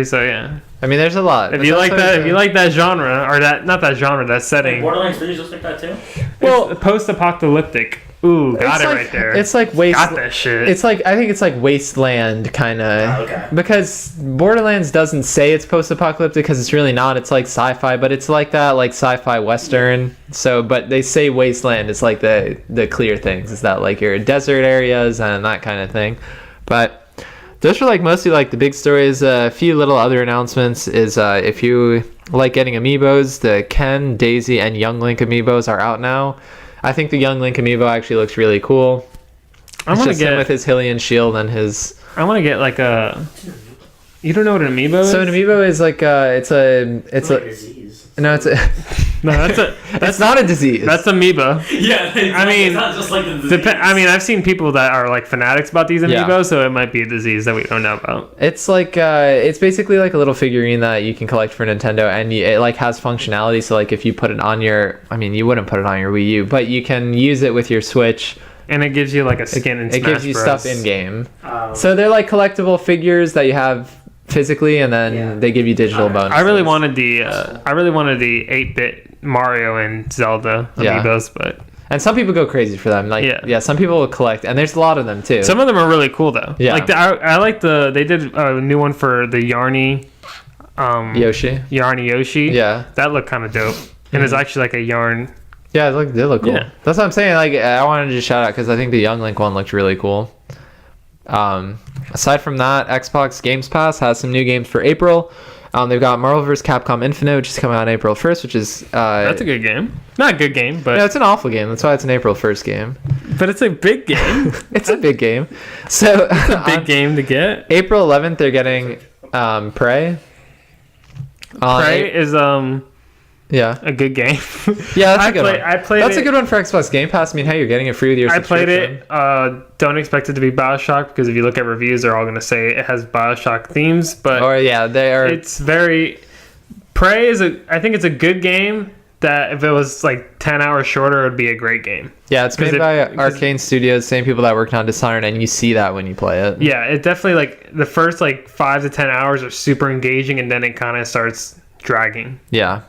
So yeah. I mean, there's a lot. If you like that genre, or that setting. Borderlands 3 is just like that too? Well, post-apocalyptic. Ooh, got it right there. It's like got that shit. It's like, I think it's like Wasteland kind of. Okay. Because Borderlands doesn't say it's post-apocalyptic because it's really not. It's like sci-fi, but it's like that, like sci-fi western. So, but they say Wasteland is like the clear things. Is that like your desert areas and that kind of thing. But those were like mostly like the big stories. A few little other announcements is if you like getting amiibos, the Ken, Daisy, and Young Link amiibos are out now. I think the Young Link amiibo actually looks really cool. I want to get him with his Hylian shield and his. I want to get like a. You don't know what an amiibo is? So an amiibo is like it's a disease. No, it's that's not a disease. That's amoeba. Yeah, it's not just like a disease. I've seen people that are like fanatics about these amiibos, so it might be a disease that we don't know about. It's like it's basically like a little figurine that you can collect for Nintendo, and it like has functionality. So like if you put it on you wouldn't put it on your Wii U, but you can use it with your Switch. And it gives you like a skin in Smash It gives you Bros. stuff in game. So they're like collectible figures that you have physically, and then they give you digital bonuses. I really wanted the 8-bit Mario and Zelda amiibos, but and some people go crazy for them. Like some people will collect, and there's a lot of them too. Some of them are really cool though. Yeah, like I like they did a new one for the Yarny Yoshi. Yeah, that looked kind of dope, and it's actually like a yarn. Yeah, they look cool. Yeah. That's what I'm saying. Like I wanted to just shout out because I think the Young Link one looked really cool. Aside from that, Xbox Games Pass has some new games for April. They've got Marvel vs. Capcom Infinite, which is coming out on April 1st, which is... that's a good game. Not a good game, but... No, it's an awful game. That's why it's an April 1st game. But it's a big game. It's a big game. So it's a big game to get. April 11th, they're getting Prey. Prey is... Yeah, a good game. Yeah, that's a good one. That's a good one for Xbox Game Pass. I mean, hey, you're getting it free with your subscription. I played it. Don't expect it to be BioShock because if you look at reviews, they're all going to say it has BioShock themes. But they are. It's very. Prey is I think it's a good game. That if it was like 10 hours shorter, it would be a great game. Yeah, it's made by Arcane Studios, same people that worked on Dishonored, and you see that when you play it. Yeah, it definitely like the first like 5 to 10 hours are super engaging, and then it kind of starts dragging. Yeah.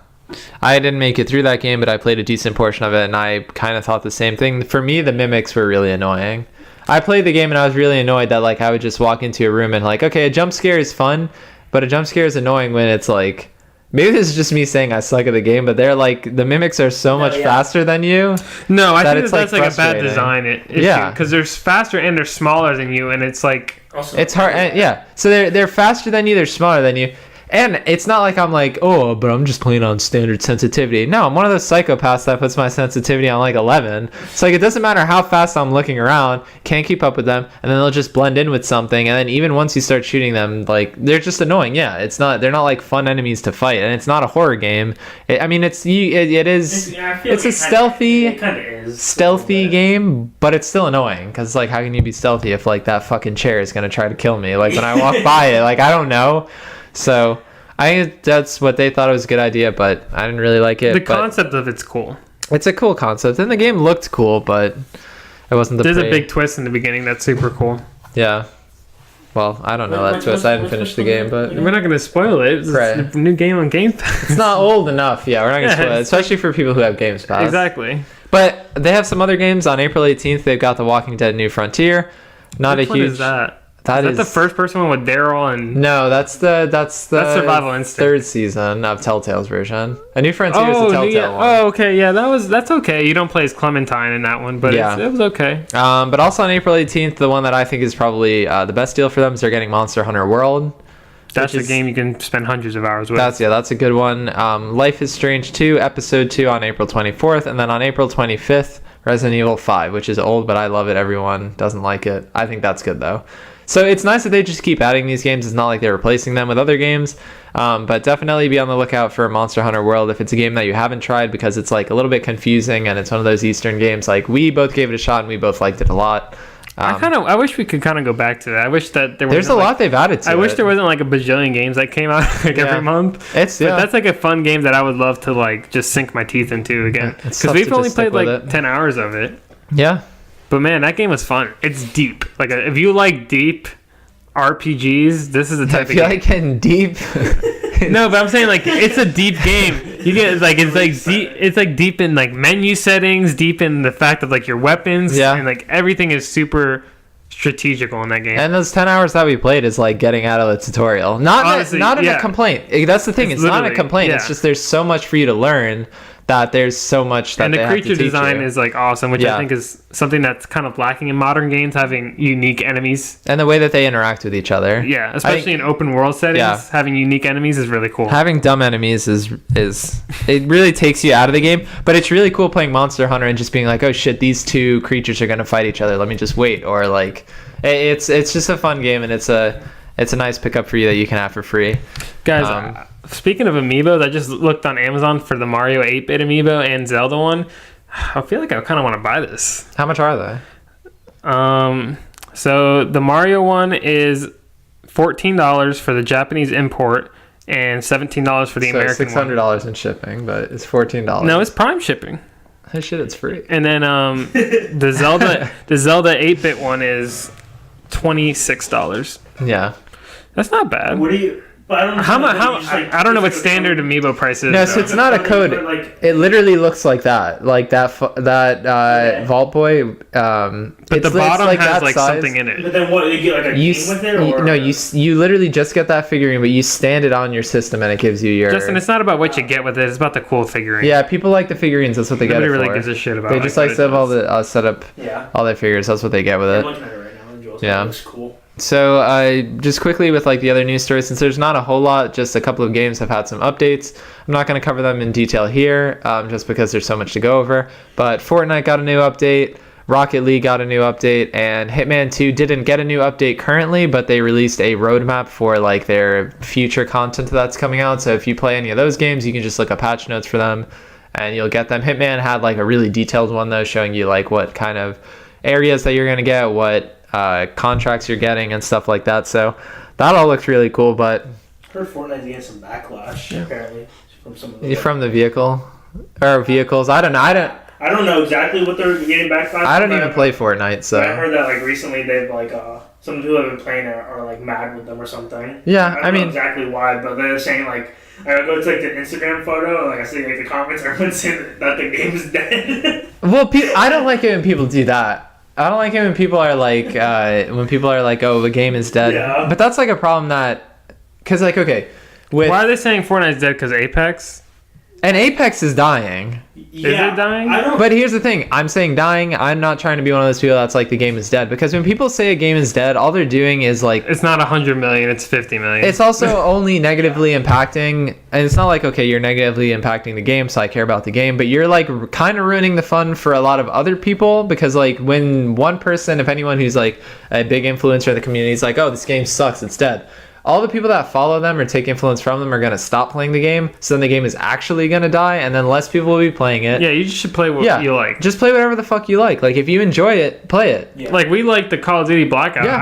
I didn't make it through that game, but I played a decent portion of it, and I kind of thought the same thing. For me, the mimics were really annoying. I played the game, and I was really annoyed that like I would just walk into a room and like, okay, a jump scare is fun, but a jump scare is annoying when it's like Maybe this is just me saying I suck at the game, but they're like the mimics are so much faster than you. No, I think that's like a bad design issue. Yeah, because they're faster and they're smaller than you, and it's like it's hard. And, so they're faster than you, they're smaller than you. And it's not like I'm like, oh, but I'm just playing on standard sensitivity. No, I'm one of those psychopaths that puts my sensitivity on like 11. So like it doesn't matter how fast I'm looking around, can't keep up with them, and then they'll just blend in with something. And then even once you start shooting them, like they're just annoying. Yeah, they're not like fun enemies to fight, and it's not a horror game. It's a stealthy game, but it's still annoying because like how can you be stealthy if like that fucking chair is gonna try to kill me? Like when I walk by it, like I don't know. So I think that's what they thought it was a good idea, but I didn't really like it. The concept of it's cool. It's a cool concept, and the game looked cool, but it wasn't There's a big twist in the beginning that's super cool. Yeah. Well, I don't know that twist. I didn't finish the game, but we're not going to spoil it. It's a new game on Game Pass. It's not old enough. Yeah, we're not going to spoil it, especially for people who have Games Pass. Exactly. But they have some other games on April 18th. They've got The Walking Dead: New Frontier. Not Which a huge. What is that? Is that the first person one with Daryl and... No, that's Survival Instinct. Third season of Telltale's version. A New Frontier is the Telltale one. Oh, okay, yeah, that's okay. You don't play as Clementine in that one, but it was okay. But also on April 18th, the one that I think is probably the best deal for them is they're getting Monster Hunter World. That's a game you can spend hundreds of hours with. That's a good one. Life is Strange 2, Episode 2 on April 24th, and then on April 25th, Resident Evil 5, which is old, but I love it. Everyone doesn't like it. I think that's good, though. So it's nice that they just keep adding these games. It's not like they're replacing them with other games. But definitely be on the lookout for Monster Hunter World if it's a game that you haven't tried, because it's like a little bit confusing and it's one of those Eastern games. Like we both gave it a shot and we both liked it a lot. I wish we could kind of go back to that. I wish that there's a lot they've added to it. I wish there wasn't like a bajillion games that came out like every month. But that's like a fun game that I would love to like just sink my teeth into again. Because we've only played like 10 hours of it. Yeah. But man, that game was fun. It's deep. Like if you like deep RPGs, this is the type of game. I feel like getting deep. No, but I'm saying like it's a deep game. You get like it's like deep in like menu settings, deep in the fact of like your weapons, and like everything is super strategical in that game. And those 10 hours that we played is like getting out of the tutorial. Not a complaint. That's the thing. It's not a complaint. It's just there's so much for you to learn. That there's so much that and the creature design is like awesome, which I think is something that's kind of lacking in modern games, having unique enemies and the way that they interact with each other. Yeah, especially in open world settings, having unique enemies is really cool. Having dumb enemies is it really takes you out of the game, but it's really cool playing Monster Hunter and just being like, oh shit, these two creatures are gonna fight each other. Let me just wait, or like it's just a fun game, and it's a nice pickup for you that you can have for free, guys. Speaking of amiibos, I just looked on Amazon for the Mario 8-bit amiibo and Zelda one. I feel like I kind of want to buy this. How much are they? So the Mario one is $14 for the Japanese import and $17 for the American one. $600 in shipping, but it's $14. No, it's Prime shipping. Hey, shit, it's free. And then the Zelda 8-bit one is $26. Yeah, that's not bad. What do you? I don't know what standard amiibo price is. No, so it's not a code. It literally looks like that, Vault Boy. But the bottom has like something in it. But then what? You get like a game with it, or no? You literally just get that figurine, but you stand it on your system and it gives you your. Justin, it's not about what you get with it. It's about the cool figurine. Yeah, people like the figurines. That's what they get it for. Nobody really gives a shit about. They just like to have all the set up all their figures. That's what they get with it. I'm looking at it right now. Yeah, looks cool. So just quickly with like the other news stories, since there's not a whole lot, just a couple of games have had some updates. I'm not going to cover them in detail here, just because there's so much to go over. But Fortnite got a new update, Rocket League got a new update, and Hitman 2 didn't get a new update currently, but they released a roadmap for like their future content that's coming out. So if you play any of those games, you can just look up patch notes for them and you'll get them. Hitman had like a really detailed one though, showing you like what kind of areas that you're going to get, what contracts you're getting and stuff like that. So that all looks really cool, but I heard Fortnite's getting some backlash apparently from some of the vehicle or vehicles. I don't know exactly what they're getting backlash. I don't even play Fortnite, so I heard that like recently they've like some people who have been playing are like mad with them or something. Yeah, I don't know exactly why, but they're saying like I go to like the Instagram photo and like I see like the comments, everyone's saying that the game is dead. Well, I don't like it when people do that. I don't like it when people are like, oh, the game is dead. Yeah. But that's like a problem that, because like, okay, Why are they saying Fortnite's dead? Because Apex? And Apex is dying. Yeah, is it dying? But here's the thing. I'm saying dying. I'm not trying to be one of those people that's like the game is dead. Because when people say a game is dead, all they're doing is like... It's not 100 million. It's 50 million. It's also only negatively impacting... And it's not like, okay, you're negatively impacting the game, so I care about the game. But you're like kind of ruining the fun for a lot of other people. Because like when one person, if anyone who's like a big influencer in the community is like, oh, this game sucks, it's dead. All the people that follow them or take influence from them are going to stop playing the game. So then the game is actually going to die, and then less people will be playing it. Yeah, you just should play what you like. Just play whatever the fuck you like. Like, if you enjoy it, play it. Yeah. Like, we like the Call of Duty Blackout. Yeah.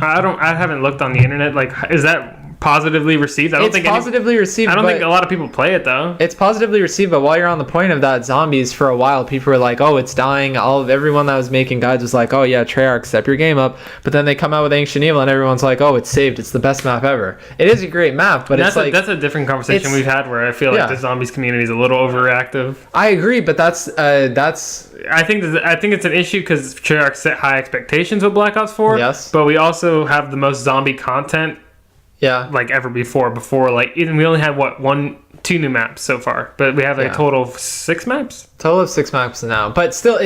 I haven't looked on the internet. Like, is that positively received? It's positively received. I don't think a lot of people play it, though. It's positively received, but while you're on the point of that, zombies, for a while, people were like, oh, it's dying. Everyone that was making guides was like, oh, yeah, Treyarch, step your game up. But then they come out with Ancient Evil, and everyone's like, oh, it's saved. It's the best map ever. It is a great map, but that's a different conversation we've had where I feel like the zombies community is a little overreactive. I agree, but that's... I think it's an issue because Treyarch set high expectations with Black Ops 4. Yes. But we also have the most zombie content like ever before like even we only had two new maps so far, but we have a total of 6 maps. Total of 6 maps now, but still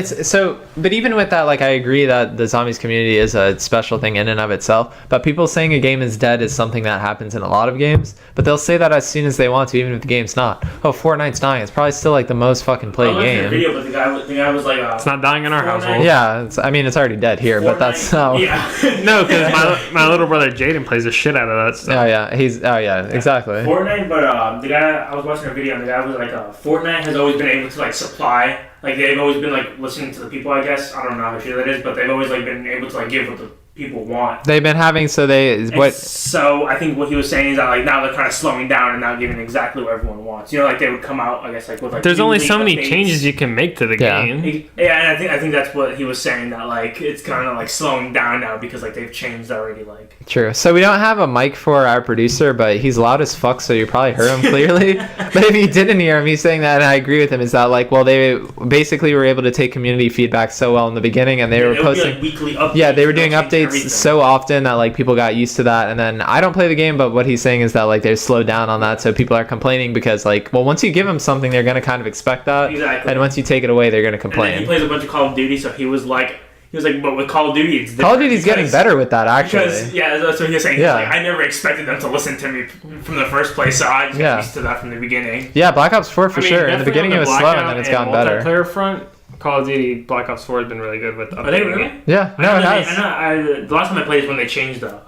but even with that, like, I agree that the zombies community is a special thing in and of itself, but people saying a game is dead is something that happens in a lot of games, but they'll say that as soon as they want to, even if the game's not. Oh, Fortnite's dying. It's probably still like the most fucking played game. Video, but the guy was like, it's not dying in our household. Yeah, it's already dead here, Fortnite, but that's how. Yeah. No, because my little brother Jaden plays the shit out of that stuff. Exactly. Fortnite, but the guy, I was watching a video and the guy was like, Fortnite has always been able to like supply, like they've always been like listening to the people, I guess. I don't know how true that is, but they've always like been able to like give what the people want. They've been having so I think what he was saying is that like now they're kind of slowing down and not giving exactly what everyone wants. You know, like they would come out, I guess, like with like there's only so many changes you can make to the game. Yeah, and I think that's what he was saying, that like it's kind of like slowing down now because like they've changed already. Like true. So we don't have a mic for our producer, but he's loud as fuck, so you probably heard him clearly. But if you didn't hear him, he's saying that, and I agree with him. Is that like, well, they basically were able to take community feedback so well in the beginning, and they were posting like weekly updates. Yeah, they were doing updates so often that like people got used to that. And then I don't play the game, but what he's saying is that like they're slowed down on that, so people are complaining because like, well, once you give them something, they're gonna kind of expect that. Exactly. And once you take it away, they're gonna complain. And he plays a bunch of Call of Duty, so he was like, but with Call of Duty, it's different. Call of Duty's getting better with that, actually. That's what he was saying. Yeah. Like, I never expected them to listen to me from the first place, so I just got used to that from the beginning. Yeah, Black Ops 4 sure. In the beginning, it was slow, and then it's gotten better. Multiplayer front, Call of Duty Black Ops 4 has been really good with updating. Are they really? Yeah, no, it has. The last time I played is when they changed the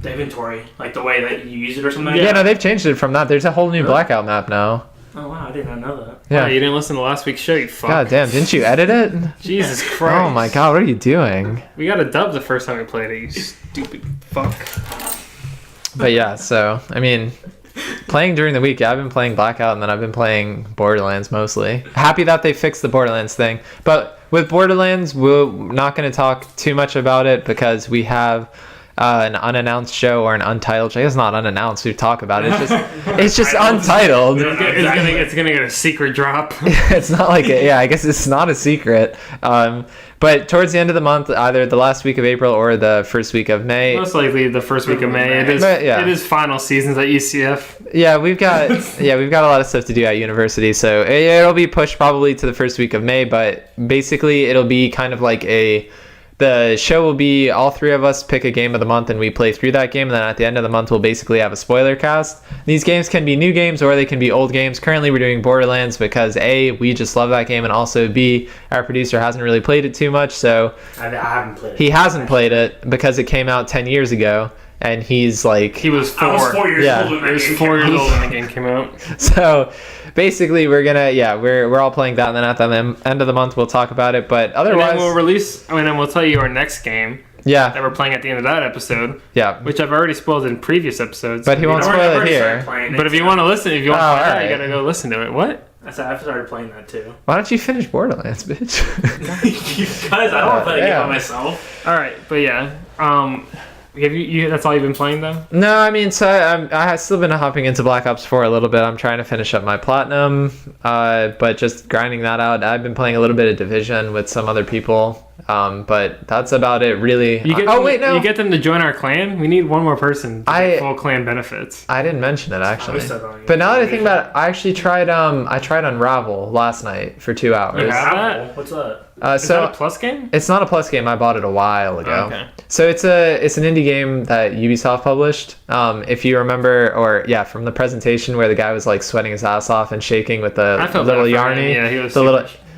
inventory, like the way that you use it or something. Yeah, no, they've changed it from that. There's a whole new Blackout map now. Oh wow, I did not know that. Yeah, you didn't listen to last week's show, you fuck. God damn, didn't you edit it? Jesus Christ. Oh my god, what are you doing? We got a dub the first time we played it, you stupid fuck. But yeah, so, I mean, playing during the week, I've been playing Blackout and then I've been playing Borderlands mostly. Happy that they fixed the Borderlands thing. But with Borderlands, we're not going to talk too much about it because we have an unannounced show or an untitled show. It's not unannounced. We talk about it. It's just untitled. It's gonna get a secret drop. It's not like I guess it's not a secret. But towards the end of the month, either the last week of April or the first week of May. Most likely the first week of May. It is final seasons at UCF. Yeah, we've got a lot of stuff to do at university, so it'll be pushed probably to the first week of May. But basically, it'll be kind of like the show will be all 3 of us pick a game of the month and we play through that game, and then at the end of the month we'll basically have a spoiler cast. These games can be new games or they can be old games. Currently we're doing Borderlands because A, we just love that game, and also B, our producer hasn't really played it too much, so I haven't played it. He hasn't played it because it came out 10 years ago. And he's like... He was 4. I was 4 years old when the game came out. So, basically, we're gonna... Yeah, we're all playing that, and then at the end of the month, we'll talk about it. But otherwise... And then we'll tell you our next game. Yeah. That we're playing at the end of that episode. Yeah. Which I've already spoiled in previous episodes. But he won't spoil it here. But if you want to listen, you gotta go listen to it. What? I said I've started playing that too. Why don't you finish Borderlands, bitch? Guys, I don't want to play the game by myself. Alright, but yeah. Have you that's all you've been playing though? No, I mean, so I have still been hopping into Black Ops 4 a little bit. I'm trying to finish up my platinum, but just grinding that out. I've been playing a little bit of Division with some other people. But that's about it, really. You get them to join our clan? We need one more person to get full clan benefits. I didn't mention it, actually. But now that I think about it, I actually tried Unravel last night for 2 hours. Unravel? What's that? Is that a Plus game? It's not a Plus game. I bought it a while ago. Okay. So it's an indie game that Ubisoft published. If you remember, from the presentation where the guy was like sweating his ass off and shaking with the little Yarny. Yeah, he was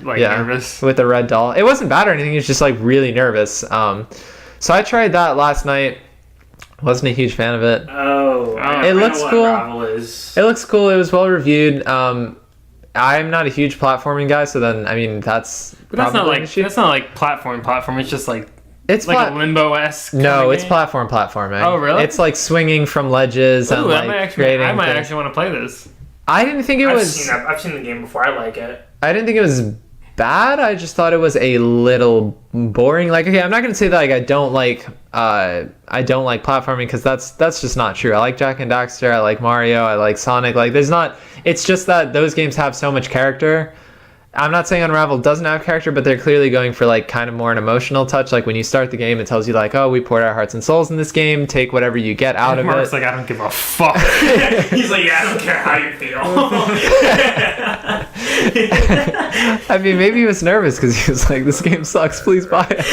nervous with the red doll. It wasn't bad or anything. He was just like really nervous. So I tried that last night. Wasn't a huge fan of it. It looks cool. It looks cool. It was well reviewed. I'm not a huge platforming guy, so then that's not like platform. It's just like it's like a Limbo-esque. No, it's platforming. Oh, really? It's like swinging from ledges and like creating. I might actually want to play this. I didn't think I've seen the game before. I like it. I didn't think it was bad. I just thought it was a little boring. Like, okay, I'm not gonna say that I don't like platforming, because that's just not true. I like Jak and Daxter, I like Mario, I like Sonic. Like, it's just that those games have so much character. I'm not saying Unravel doesn't have character, but they're clearly going for like kind of more an emotional touch. Like when you start the game, it tells you like, oh, we poured our hearts and souls in this game. Take whatever you get out of Mark's it. Like, I don't give a fuck. He's like, yeah, I don't care how you feel. I mean, maybe he was nervous because he was like, this game sucks. Please buy it.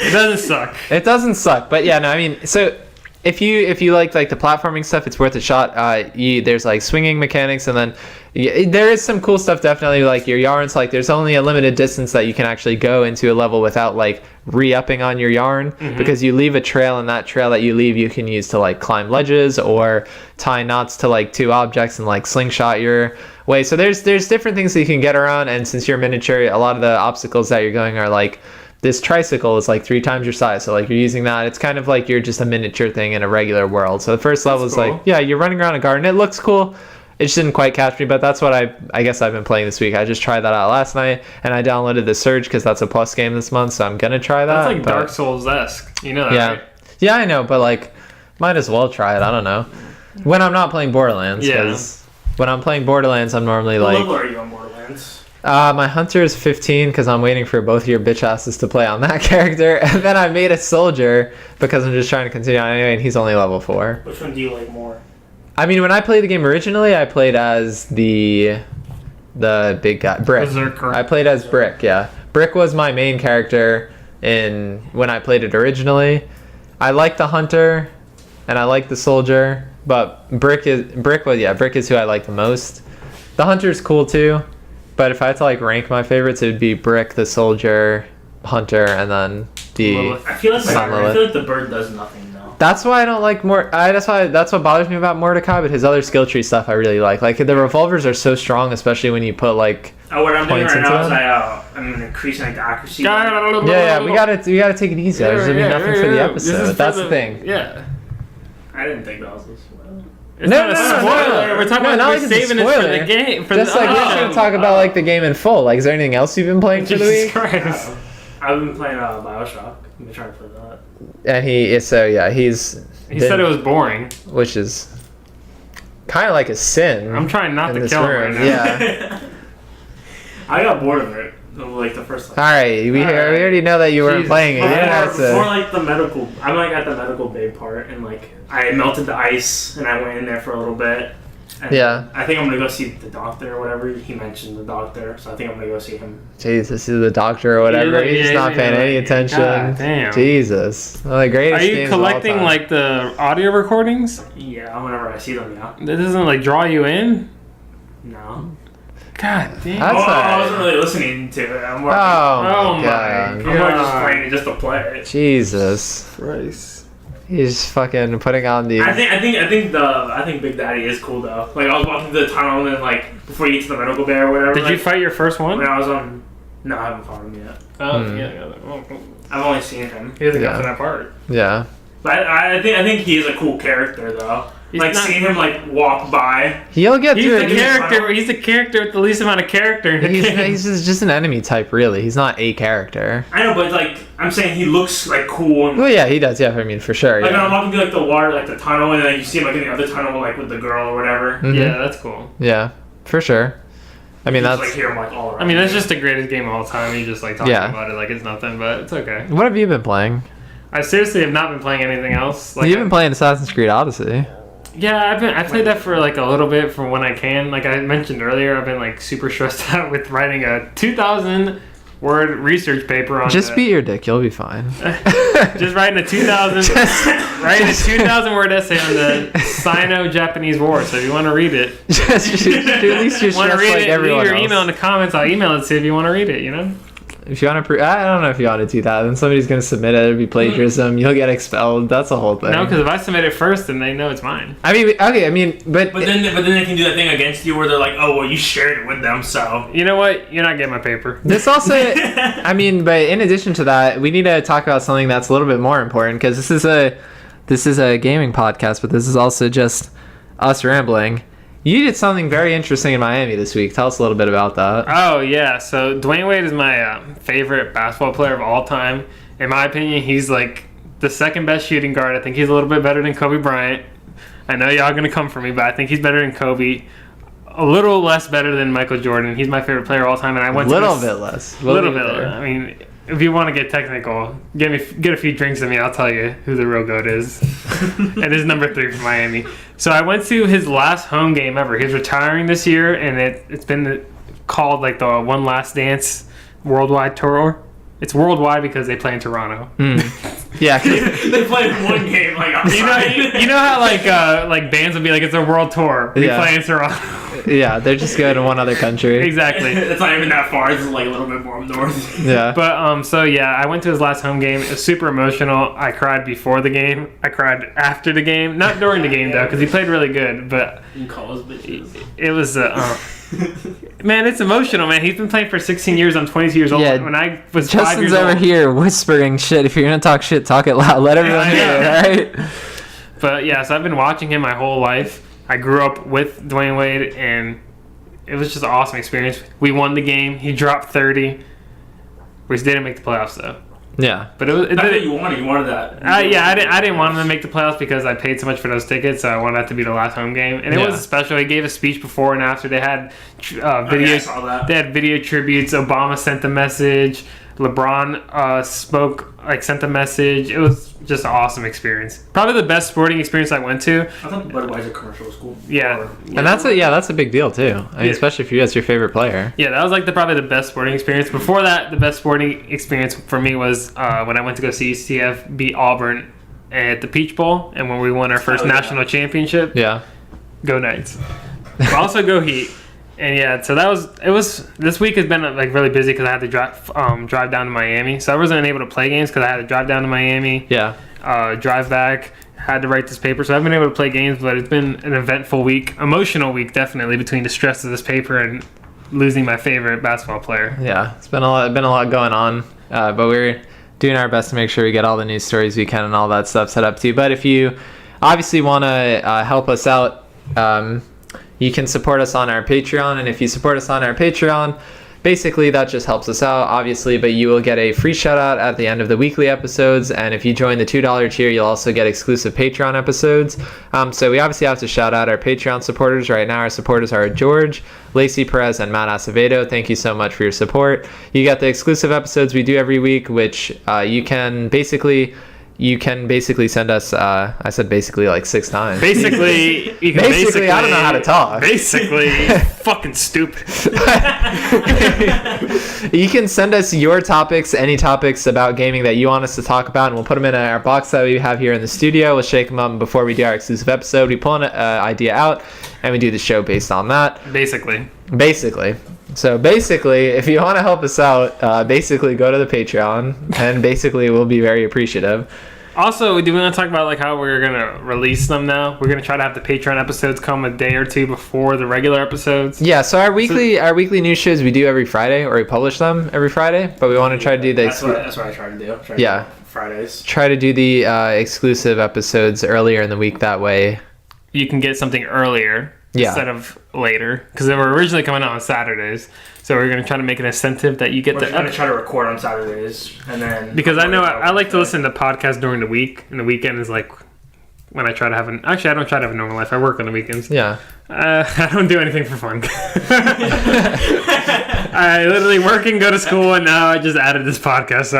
It doesn't suck. It doesn't suck, but yeah, no, I mean, so if you like the platforming stuff, it's worth a shot. There's like swinging mechanics, and then there is some cool stuff, definitely. Like your yarns, like there's only a limited distance that you can actually go into a level without like re-upping on your yarn, because you leave a trail, and that trail that you leave you can use to like climb ledges or tie knots to like two objects and like slingshot your way. So there's different things that you can get around, and since you're miniature, a lot of the obstacles that you're going are like, this tricycle is like 3 times your size, so like you're using that. It's kind of like you're just a miniature thing in a regular world. So the first level is cool. Like, yeah, you're running around a garden. It looks cool. It just didn't quite catch me, but that's what I guess I've been playing this week. I just tried that out last night, and I downloaded the Surge because that's a Plus game this month, so I'm gonna try that. That's like Dark Souls-esque, you know that, right? Yeah, I know, but like, might as well try it. I don't know. When I'm not playing Borderlands, because when I'm playing Borderlands, I'm normally What like... level are you on Borderlands? My hunter is 15 because I'm waiting for both of your bitch asses to play on that character, and then I made a soldier because I'm just trying to continue on anyway, and he's only level 4. Which one do you like more? I mean, when I played the game originally, I played as the big guy, Brick. Berserker. I played as Brick, yeah. Brick was my main character when I played it originally. I like the hunter, and I like the soldier, but Brick is who I like the most. The hunter's cool too. But if I had to like rank my favorites, it would be Brick, the soldier, hunter, and then the... I feel like the bird does nothing though. That's why I don't like that's what bothers me about Mordecai, but his other skill tree stuff I really like. Like the revolvers are so strong, especially when you put like what I'm doing points right into now them. is I'm increasing like the accuracy. Yeah, we gotta take it easy. There's gonna be nothing for the episode. That's the thing. Yeah. I didn't think that was a spoiler. It's not a spoiler. We're talking about saving it for the game. Just like we're going to talk about like the game in full. Like, is there anything else you've been playing for the week? Christ. I've been playing BioShock. I've been trying to play that. And he said it was boring, which is kind of like a sin. I'm trying not to kill him right now. Yeah. I got bored of it. Like the first time. All right, we already know that you weren't playing it. Before like the medical, I'm like at the medical bay part, and like I melted the ice, and I went in there for a little bit. And yeah. I think I'm gonna go see the doctor or whatever. He mentioned the doctor, so I think I'm gonna go see him. Jesus, he's the doctor or whatever. He's just not paying any attention. God damn. Jesus. Well, the greatest. Are you collecting like the audio recordings? Yeah, whenever I see them, yeah. That doesn't like draw you in? No. God damn. I wasn't really listening to it. I'm more, oh my God. I'm more just playing it just to play it. Jesus Christ. He's fucking putting on the. I think Big Daddy is cool though. Like I was walking through the tunnel and then like before you get to the medical bay or whatever. Did you fight your first one? When I was on. No, I haven't fought him yet. Oh yeah. I've only seen him. He hasn't got to that part. Yeah. But I think he's a cool character though. Seeing him like walk by. He'll get through it. He's the character with the least amount of character. He's just an enemy type, really. He's not a character. I know, but like I'm saying, he looks like cool. And, well, yeah, he does. Yeah, I mean, for sure. Like when I'm walking through like the water, like the tunnel, and then you see him like in the other tunnel, like with the girl or whatever. Mm-hmm. Yeah, that's cool. Yeah, for sure. I mean, that's like hear them like all around. I mean, that's just the greatest game of all time. You just like talking about it like it's nothing, but it's okay. What have you been playing? I seriously have not been playing anything else. Like, you've been playing Assassin's Creed Odyssey. Yeah, I played that for like a little bit from when I can. Like I mentioned earlier, I've been like super stressed out with writing a 2,000 word research paper on. Just beat your dick, you'll be fine. Just writing a 2,000 word essay on the Sino-Japanese War. So if you want to read it, at least you're stressed like everyone else. Leave your email in the comments. I'll email it to you if you want to read it. You know. If you want to, I don't know if you want to do that. Then somebody's going to submit it. It'll be plagiarism. You'll get expelled. That's the whole thing. No, because if I submit it first, then they know it's mine. I mean, okay. I mean, but then they can do that thing against you where they're like, oh, well, you shared it with them, so you know what? You're not getting my paper. This also, I mean, but in addition to that, we need to talk about something that's a little bit more important because this is a gaming podcast, but this is also just us rambling. You did something very interesting in Miami this week. Tell us a little bit about that. Oh, yeah. So Dwayne Wade is my favorite basketball player of all time. In my opinion, he's like the second best shooting guard. I think he's a little bit better than Kobe Bryant. I know y'all going to come for me, but I think he's better than Kobe. A little less better than Michael Jordan. He's my favorite player of all time. And I went a little bit less. A little bit less. I mean, if you want to get technical, get a few drinks in me. I'll tell you who the real GOAT is. And it's number 3 for Miami. So I went to his last home game ever. He's retiring this year, and it's been called like the One Last Dance worldwide tour. It's worldwide because they play in Toronto. Yeah, they play one game like outside. You know how like bands would be like it's a world tour. We play in Toronto. Yeah, they're just going to one other country. Exactly. It's not even that far. It's like a little bit more north. Yeah. But so yeah, I went to his last home game. It was super emotional. I cried before the game. I cried after the game. Not during the game though, because he played really good. But you call us bitches. It was man, it's emotional, man. He's been playing for 16 years. I'm 22 years old. Yeah, when I was Justin's 5 years over old, here whispering shit. If you're gonna talk shit, talk it loud. Let everyone hear it, right? But yeah, so I've been watching him my whole life. I grew up with Dwayne Wade, and it was just an awesome experience. We won the game. He dropped 30. We didn't make the playoffs though. Yeah, but it that's what you wanted. You wanted that. Yeah, I didn't want him to make the playoffs because I paid so much for those tickets. So I wanted that to be the last home game, and it was special. He gave a speech before and after. They had videos. I saw that. They had video tributes. Obama sent a message. LeBron sent a message. It was just an awesome experience. Probably the best sporting experience I went to. I thought the Budweiser commercial was cool. Yeah, and that's a big deal too. I mean, especially if that's your favorite player. Yeah, that was like probably the best sporting experience. Before that, the best sporting experience for me was when I went to go see UCF beat Auburn at the Peach Bowl, and when we won our first national championship. Yeah, go Knights. But also go Heat. And yeah, so this week has been like really busy because I had to drive down to Miami. So I wasn't able to play games because I had to drive down to Miami. Yeah. Drive back. Had to write this paper. So I haven't been able to play games, but it's been an eventful week. Emotional week, definitely, between the stress of this paper and losing my favorite basketball player. Yeah, it's been a lot going on. But we're doing our best to make sure we get all the news stories we can and all that stuff set up too. But if you obviously want to help us out, you can support us on our Patreon, and if you support us on our Patreon, basically that just helps us out, obviously, but you will get a free shout out at the end of the weekly episodes, and if you join the $2 tier, you'll also get exclusive Patreon episodes. So we obviously have to shout out our Patreon supporters. Right now, our supporters are George, Lacey Perez, and Matt Acevedo. Thank you so much for your support. You get the exclusive episodes we do every week, which you can basically send us, I said basically like 6 times. Basically, you can basically, I don't know how to talk. Basically, fucking stupid. You can send us your topics, any topics about gaming that you want us to talk about, and we'll put them in our box that we have here in the studio. We'll shake them up before we do our exclusive episode. We pull an idea out, and we do the show based on that. Basically. So basically, if you want to help us out, basically go to the Patreon, and basically we'll be very appreciative. Also, do we want to talk about like how we're gonna release them now? We're gonna try to have the Patreon episodes come a day or two before the regular episodes. Yeah, so our weekly news shows we do every Friday, or we publish them every Friday. But we want to try to do the that's what I try to do. Fridays. Try to do the exclusive episodes earlier in the week. That way, you can get something earlier instead of later, because they were originally coming out on Saturdays. So we're going to try to make an incentive that you get We're going to try to record on Saturdays, and then... Because I know I like to listen to podcasts during the week, and the weekend is like when I try to have actually, I don't try to have a normal life. I work on the weekends. Yeah. I don't do anything for fun. I literally work and go to school, and now I just added this podcast. So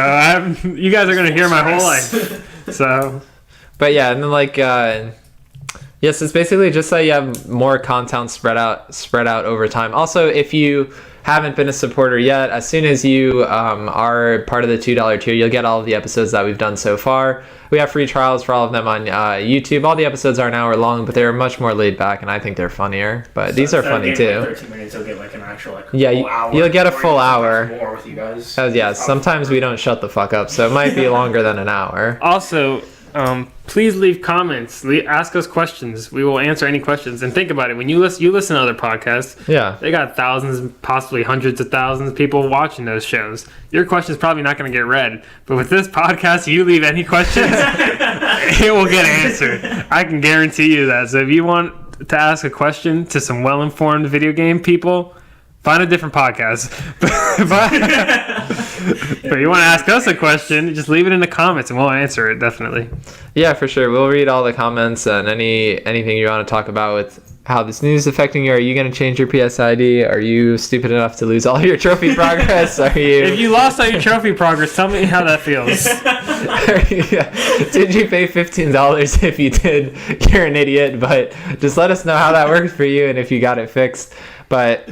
you guys are going to hear my whole life. So. But yeah, and then like, yes, it's basically just so you have more content spread out over time. Also, if you haven't been a supporter yet, as soon as you are part of the $2 tier, you'll get all of the episodes that we've done so far. We have free trials for all of them on YouTube. All the episodes are an hour long, but they're much more laid back, and I think they're funnier. But so these are funny too. Like 13 minutes, you'll get like an actual full hour. You'll get a full hour. More with you guys. Yeah, sometimes we don't shut the fuck up, so it might be longer than an hour. Also, please leave comments. Ask us questions. We will answer any questions. And think about it. When you listen to other podcasts, they got thousands, possibly hundreds of thousands of people watching those shows. Your question's probably not going to get read. But with this podcast, you leave any questions, it will get answered. I can guarantee you that. So if you want to ask a question to some well-informed video game people, find a different podcast. But you want to ask us a question, just leave it in the comments and we'll answer it, definitely. Yeah, for sure. We'll read all the comments and anything you want to talk about with how this news is affecting you. Are you going to change your PS ID? Are you stupid enough to lose all your trophy progress? Are you... If you lost all your trophy progress, tell me how that feels. Did you pay $15? If you did, you're an idiot. But just let us know how that worked for you and if you got it fixed. But...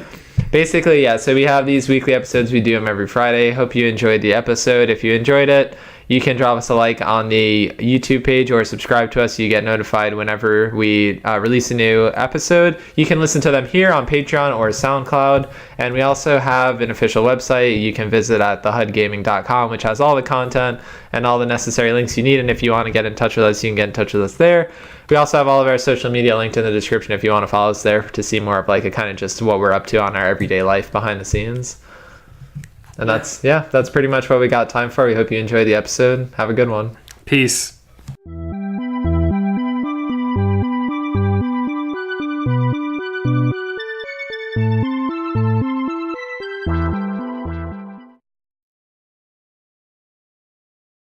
basically, yeah, so we have these weekly episodes. We do them every Friday. Hope you enjoyed the episode. If you enjoyed it, you can drop us a like on the YouTube page or subscribe to us so you get notified whenever we release a new episode. You can listen to them here on Patreon or SoundCloud. And we also have an official website you can visit at thehudgaming.com, which has all the content and all the necessary links you need. And if you want to get in touch with us, you can get in touch with us there. We also have all of our social media linked in the description if you want to follow us there to see more of like a kind of just what we're up to on our everyday life behind the scenes. And that's pretty much what we got time for. We hope you enjoyed the episode. Have a good one. Peace.